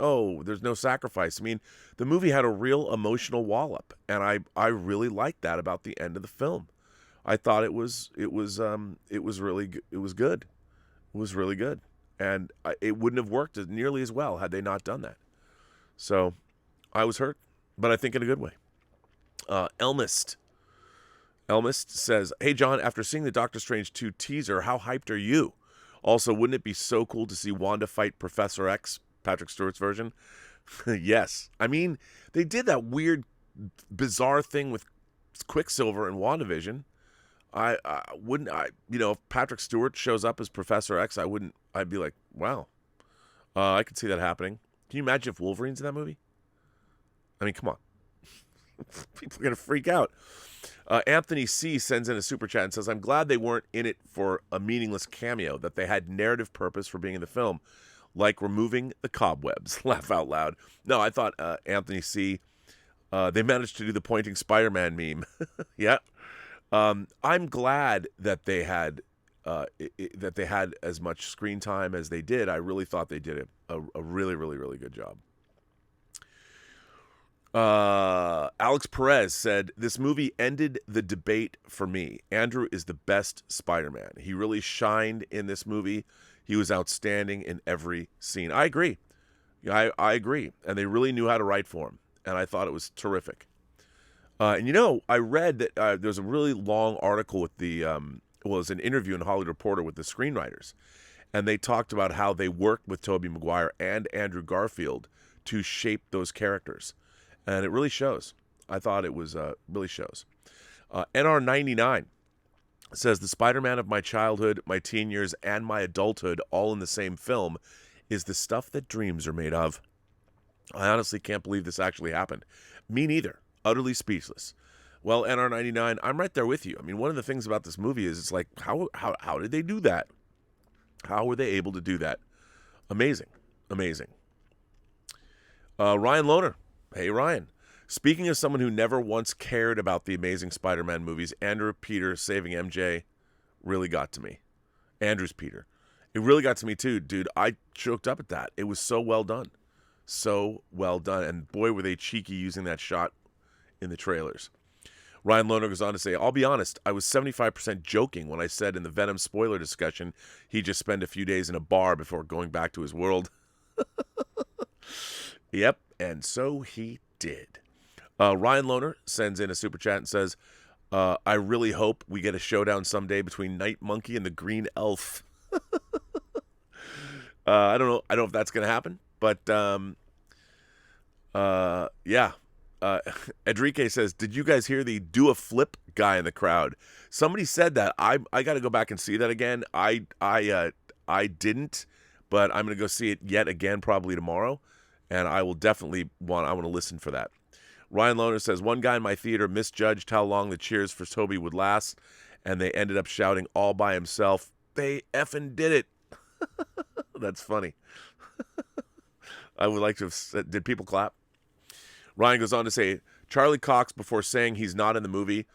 there's no sacrifice. I mean, the movie had a real emotional wallop, and I really liked that about the end of the film. I thought it was really good. It was good. It was really good, and it wouldn't have worked nearly as well had they not done that. So I was hurt, but I think in a good way. Elmist says, hey, John, after seeing the Doctor Strange 2 teaser, how hyped are you? Also, wouldn't it be so cool to see Wanda fight Professor X, Patrick Stewart's version? Yes. I mean, they did that weird, bizarre thing with Quicksilver and WandaVision. If Patrick Stewart shows up as Professor X, I'd be like, wow. I could see that happening. Can you imagine if Wolverine's in that movie? I mean, come on. People are going to freak out. Anthony C. sends in a super chat and says, I'm glad they weren't in it for a meaningless cameo, that they had narrative purpose for being in the film, like removing the cobwebs. Laugh out loud. No, I thought Anthony C., they managed to do the pointing Spider-Man meme. Yeah. I'm glad that they had as much screen time as they did. I really thought they did a really, really, really good job. Alex Perez said, this movie ended the debate for me. Andrew is the best Spider-Man. He really shined in this movie. He was outstanding in every scene. I agree. I agree. And they really knew how to write for him. And I thought it was terrific. And I read that there's a really long article with it was an interview in Hollywood Reporter with the screenwriters. And they talked about how they worked with Tobey Maguire and Andrew Garfield to shape those characters. And it really shows. I thought it was really shows. NR99 says, the Spider-Man of my childhood, my teen years, and my adulthood all in the same film is the stuff that dreams are made of. I honestly can't believe this actually happened. Me neither. Utterly speechless. Well, NR99, I'm right there with you. I mean, one of the things about this movie is it's like, how did they do that? How were they able to do that? Amazing. Amazing. Ryan Lohner. Hey, Ryan. Speaking of someone who never once cared about the Amazing Spider-Man movies, Andrew Peter saving MJ really got to me. Andrew's Peter. It really got to me too, dude. I choked up at that. It was so well done. So well done. And boy, were they cheeky using that shot in the trailers. Ryan Lohner goes on to say, I'll be honest, I was 75% joking when I said in the Venom spoiler discussion he'd just spend a few days in a bar before going back to his world. Yep. And so he did. Ryan Lohner sends in a super chat and says, I really hope we get a showdown someday between Night Monkey and the Green Elf. I don't know if that's going to happen, but yeah. Enrique says, did you guys hear the do a flip guy in the crowd? Somebody said that. I got to go back and see that again. I didn't, but I'm going to go see it yet again probably tomorrow. And I will definitely want to listen for that. Ryan Lohner says, one guy in my theater misjudged how long the cheers for Tobey would last, and they ended up shouting all by himself. They effing did it. That's funny. I would like to have said, did people clap? Ryan goes on to say, Charlie Cox, before saying he's not in the movie,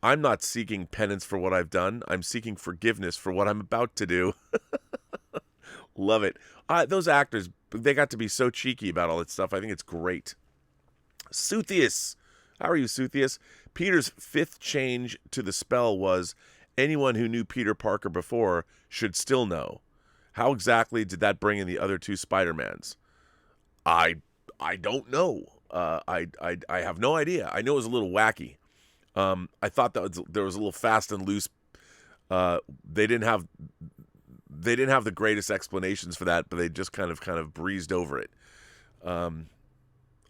I'm not seeking penance for what I've done. I'm seeking forgiveness for what I'm about to do. Love it. Those actors they got to be so cheeky about all that stuff. I think it's great. Suthius. How are you, Suthius? Peter's fifth change to the spell was anyone who knew Peter Parker before should still know. How exactly did that bring in the other two Spider-Mans? I don't know. I have no idea. I know it was a little wacky. I thought that there was a little fast and loose. They didn't have the greatest explanations for that, but they just kind of breezed over it.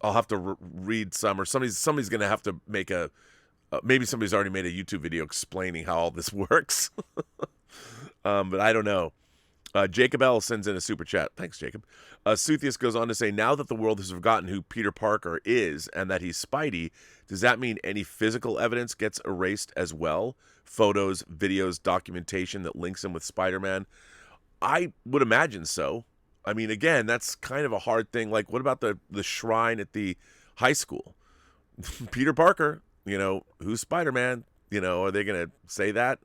I'll have to read some, or somebody's going to have to make maybe somebody's already made a YouTube video explaining how all this works. But I don't know. Jacob L. sends in a super chat. Thanks, Jacob. Suthius goes on to say, now that the world has forgotten who Peter Parker is and that he's Spidey, does that mean any physical evidence gets erased as well? Photos, videos, documentation that links him with Spider-Man? I would imagine so. I mean, again, that's kind of a hard thing. Like, what about the shrine at the high school? Peter Parker, who's Spider-Man? Are they going to say that?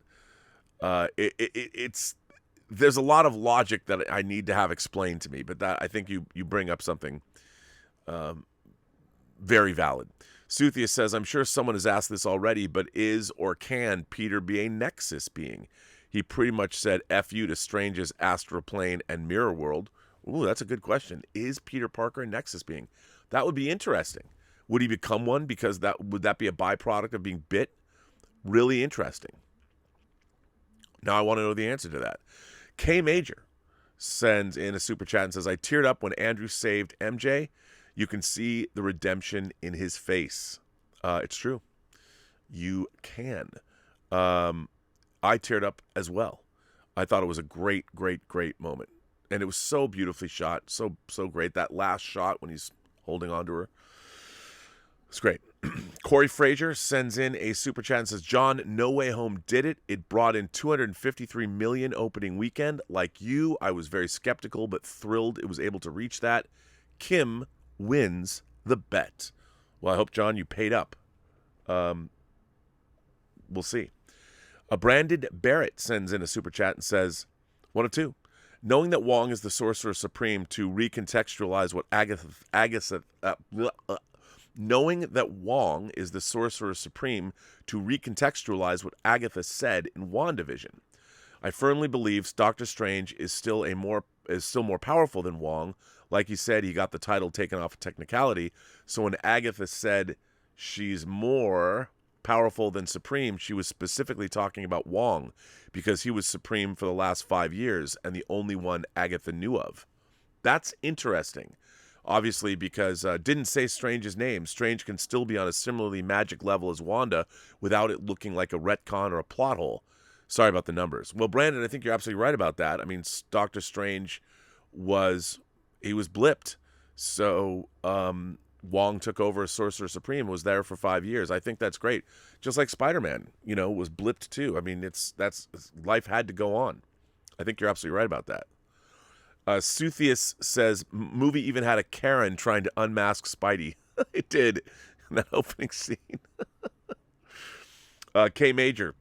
There's a lot of logic that I need to have explained to me, but that I think you bring up something very valid. Suthius says, I'm sure someone has asked this already, but is or can Peter be a Nexus being? He pretty much said F you to Strange's Astral Plane and Mirror World. Ooh, that's a good question. Is Peter Parker a Nexus being? That would be interesting. Would he become one because would that be a byproduct of being bit? Really interesting. Now I want to know the answer to that. K Major sends in a super chat and says, I teared up when Andrew saved MJ. You can see the redemption in his face. It's true. You can. I teared up as well. I thought it was a great, great, great moment. And it was so beautifully shot. So great. That last shot when he's holding on to her. It's great. Corey Frazier sends in a super chat and says, John, No Way Home did it. It brought in $253 million opening weekend. Like you, I was very skeptical, but thrilled it was able to reach that. Kim wins the bet. Well, I hope, John, you paid up. We'll see. Brandon Barrett sends in a super chat and says, one of two. Knowing that Wong is the Sorcerer Supreme to recontextualize what knowing that Wong is the Sorcerer Supreme to recontextualize what Agatha said in WandaVision. I firmly believe Doctor Strange is still more powerful than Wong. Like he said, he got the title taken off of technicality. So when Agatha said she's more powerful than Supreme, she was specifically talking about Wong because he was Supreme for the last 5 years and the only one Agatha knew of. That's interesting. Obviously, because didn't say Strange's name. Strange can still be on a similarly magic level as Wanda without it looking like a retcon or a plot hole. Sorry about the numbers. Well, Brandon, I think you're absolutely right about that. I mean, Doctor Strange was blipped. So Wong took over as Sorcerer Supreme, was there for 5 years. I think that's great. Just like Spider-Man, was blipped too. I mean, life had to go on. I think you're absolutely right about that. Suthius says, movie even had a Karen trying to unmask Spidey. It did in that opening scene. K Major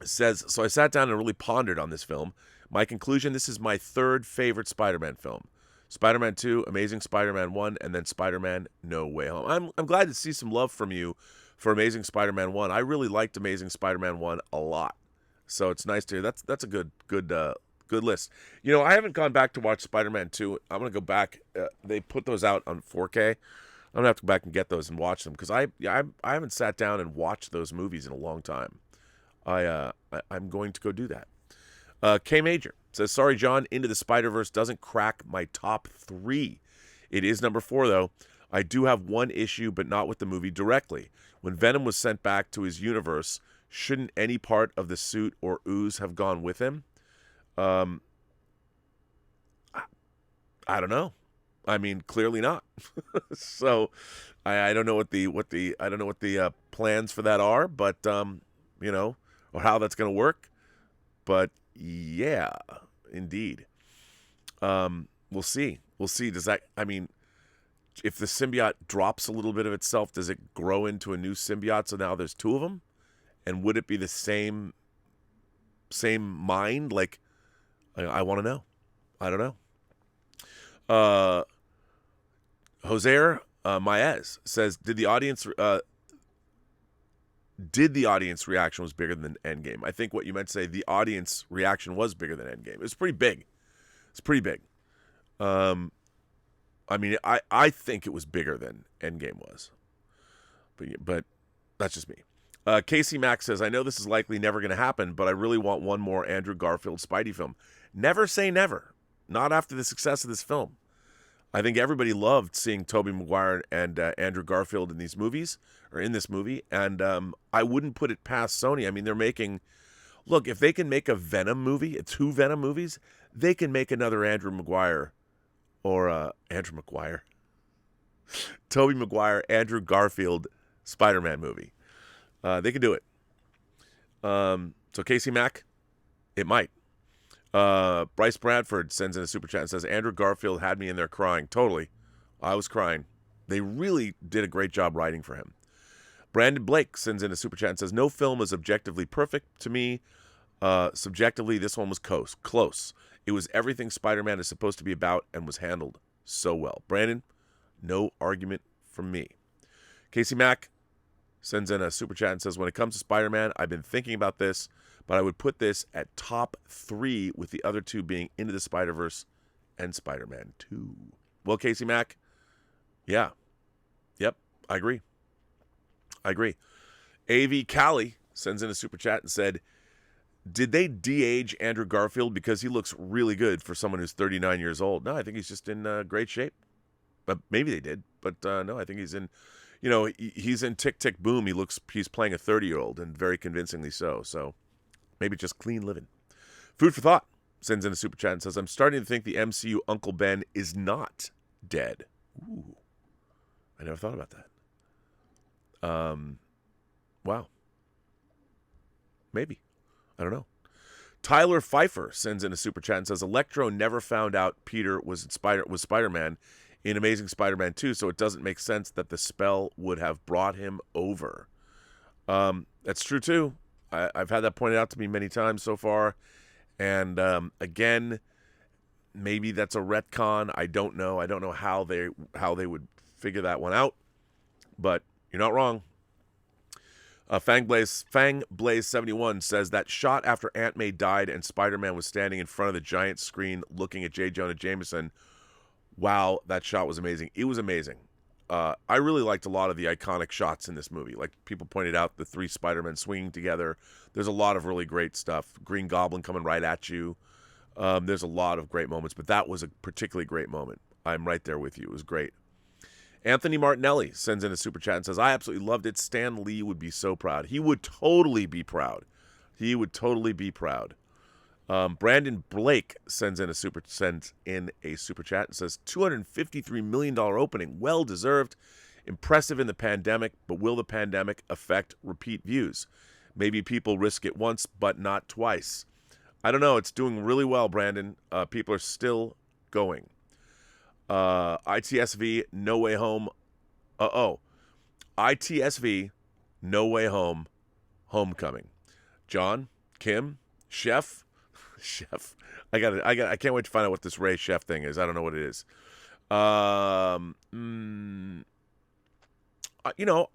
says, so I sat down and really pondered on this film. My conclusion, this is my third favorite Spider-Man film. Spider-Man 2, Amazing Spider-Man 1, and then Spider-Man No Way Home. I'm glad to see some love from you for Amazing Spider-Man 1. I really liked Amazing Spider-Man 1 a lot. So it's nice to hear. That's a good list. I haven't gone back to watch Spider-Man 2. I'm going to go back. They put those out on 4K. I'm going to have to go back and get those and watch them because I haven't sat down and watched those movies in a long time. I'm going to go do that. K Major says, sorry, John, Into the Spider-Verse doesn't crack my top 3. It is number 4, though. I do have one issue, but not with the movie directly. When Venom was sent back to his universe, shouldn't any part of the suit or ooze have gone with him? I don't know. I mean, clearly not. So I don't know what the plans for that are, but or how that's going to work. But yeah, indeed. We'll see. Does that? I mean, if the symbiote drops a little bit of itself, does it grow into a new symbiote? So now there's 2 of them, and would it be the same mind? Like, I want to know. I don't know. Jose Maez says, did the audience reaction was bigger than Endgame? I think what you meant to say, the audience reaction was bigger than Endgame. It's pretty big. It's pretty big. I mean, I think it was bigger than Endgame was. But that's just me. Casey Mack says, I know this is likely never going to happen, but I really want one more Andrew Garfield Spidey film. Never say never. Not after the success of this film. I think everybody loved seeing Tobey Maguire and Andrew Garfield in these movies, or in this movie, and I wouldn't put it past Sony. I mean, they're making... Look, if they can make a Venom movie, 2 Venom movies, they can make another Andrew Maguire, or Tobey Maguire, Andrew Garfield Spider-Man movie. They can do it. So Casey Mack, it might. Bryce Bradford sends in a super chat and says, Andrew Garfield had me in there crying. Totally. I was crying. They really did a great job writing for him. Brandon Blake sends in a super chat and says, no film is objectively perfect to me. Subjectively, this one was close. It was everything Spider-Man is supposed to be about and was handled so well. Brandon, no argument from me. Casey Mack sends in a super chat and says, when it comes to Spider-Man, I've been thinking about this, but I would put this at top 3 with the other 2 being Into the Spider-Verse and Spider-Man 2. Well, Casey Mack, yeah. Yep, I agree. A.V. Callie sends in a super chat and said, did they de-age Andrew Garfield because he looks really good for someone who's 39 years old? No, I think he's just in great shape. But maybe they did. But no, I think he's in... You know, he's in Tick, Tick, Boom. He's playing a 30-year-old, and very convincingly so. So maybe just clean living. Food for Thought sends in a super chat and says, I'm starting to think the MCU Uncle Ben is not dead. Ooh. I never thought about that. Wow. Maybe. I don't know. Tyler Pfeiffer sends in a super chat and says, Electro never found out Peter was Spider-Man in Amazing Spider-Man 2, so it doesn't make sense that the spell would have brought him over. That's true, too. I've had that pointed out to me many times so far. And, again, maybe that's a retcon. I don't know. I don't know how they would figure that one out. But you're not wrong. Fangblaze71 says that shot after Aunt May died and Spider-Man was standing in front of the giant screen looking at J. Jonah Jameson. Wow, that shot was amazing. It was amazing. I really liked a lot of the iconic shots in this movie. Like people pointed out, the 3 Spider-Men swinging together. There's a lot of really great stuff. Green Goblin coming right at you. There's a lot of great moments, but that was a particularly great moment. I'm right there with you. It was great. Anthony Martinelli sends in a super chat and says, I absolutely loved it. Stan Lee would be so proud. He would totally be proud. Brandon Blake sends in a super chat and says, $253 million opening, well deserved, impressive in the pandemic, but will the pandemic affect repeat views? Maybe people risk it once, but not twice. I don't know. It's doing really well, Brandon. People are still going. ITSV, No Way Home. ITSV, No Way Home, Homecoming. John, Kim, Chef. I can't wait to find out what this Ray Chef thing is. I don't know what it is. I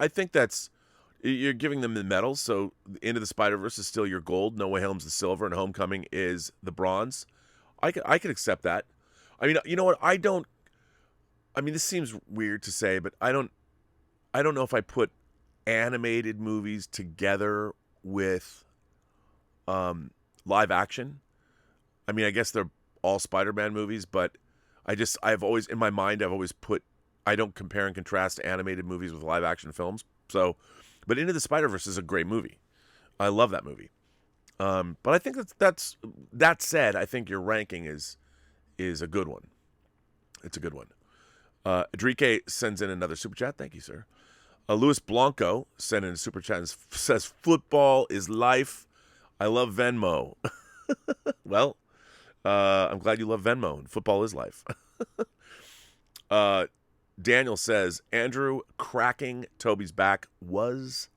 think that's, you're giving them the medals. So Into the Spider-Verse is still your gold. No Way Home's the silver, and Homecoming is the bronze. I could accept that. I mean, you know what? This seems weird to say, but I don't know if I put animated movies together with live action. I mean, I guess they're all Spider-Man movies, but I've always put, I don't compare and contrast animated movies with live action films. So, but Into the Spider-Verse is a great movie. I love that movie. But I think that said, I think your ranking is a good one. It's a good one. Adrike sends in another super chat. Thank you, sir. Luis Blanco sent in a super chat and says, football is life. I love Venmo. Well, I'm glad you love Venmo, and football is life. Daniel says, Andrew cracking Toby's back was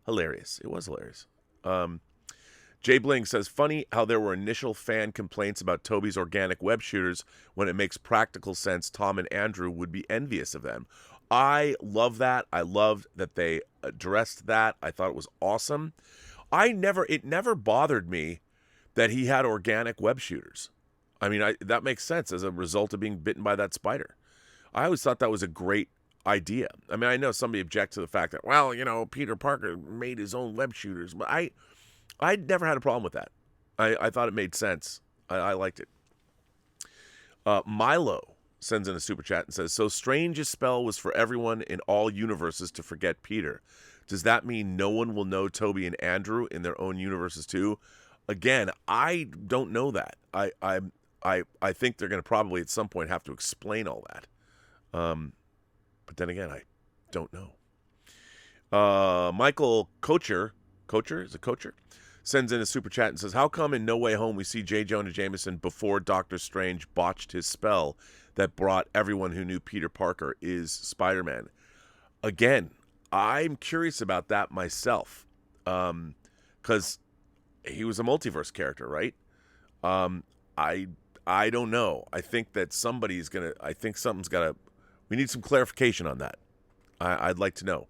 hilarious. It was hilarious. Jay Bling says, funny how there were initial fan complaints about Toby's organic web shooters when it makes practical sense Tom and Andrew would be envious of them. I love that. I loved that they addressed that. I thought it was awesome. It never bothered me that he had organic web shooters. I mean, that makes sense as a result of being bitten by that spider. I always thought that was a great idea. I mean, I know somebody objects to the fact that, well, Peter Parker made his own web shooters, but I never had a problem with that. I thought it made sense. I liked it. Milo sends in a super chat and says, so Strange's spell was for everyone in all universes to forget Peter. Does that mean no one will know Toby and Andrew in their own universes too? Again, I don't know that. I think they're going to probably at some point have to explain all that. But then again, I don't know. Michael Kocher, is it Kocher? Sends in a super chat and says, how come in No Way Home we see J. Jonah Jameson before Doctor Strange botched his spell that brought everyone who knew Peter Parker is Spider-Man? Again, I'm curious about that myself, because he was a multiverse character, right? I don't know. I think that we need some clarification on that. I'd like to know.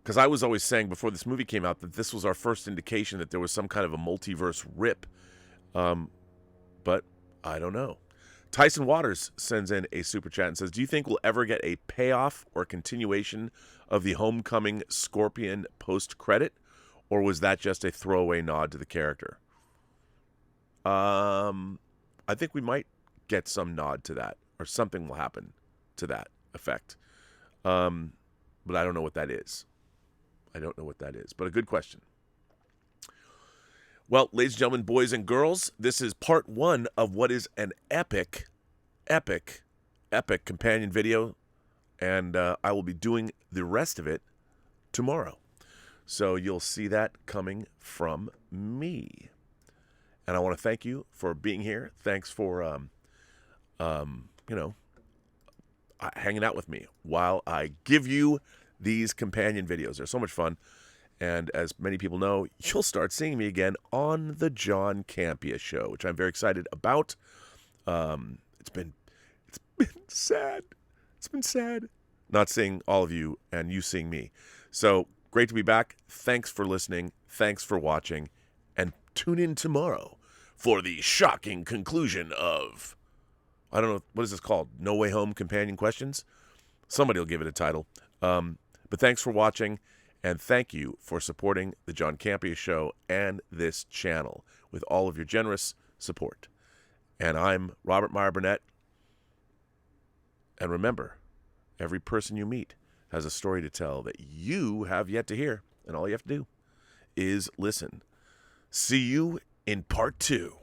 Because I was always saying before this movie came out that this was our first indication that there was some kind of a multiverse rip. But I don't know. Tyson Waters sends in a super chat and says, do you think we'll ever get a payoff or continuation of the Homecoming Scorpion post-credit? Or was that just a throwaway nod to the character? I think we might get some nod to that. Or something will happen to that effect. But I don't know what that is. But a good question. Well, ladies and gentlemen, boys and girls, this is part 1 of what is an epic companion video. And I will be doing the rest of it tomorrow. So you'll see that coming from me. And I want to thank you for being here. Thanks for, hanging out with me while I give you these companion videos. They're so much fun. And as many people know, you'll start seeing me again on the John Campea Show, which I'm very excited about. It's been sad. It's been sad not seeing all of you and you seeing me. So great to be back. Thanks for listening. Thanks for watching. And tune in tomorrow for the shocking conclusion of, I don't know, what is this called? No Way Home Companion Questions? Somebody will give it a title. But thanks for watching, and thank you for supporting the John Campea Show and this channel with all of your generous support. And I'm Robert Meyer Burnett. And remember, every person you meet has a story to tell that you have yet to hear, and all you have to do is listen. See you in part 2.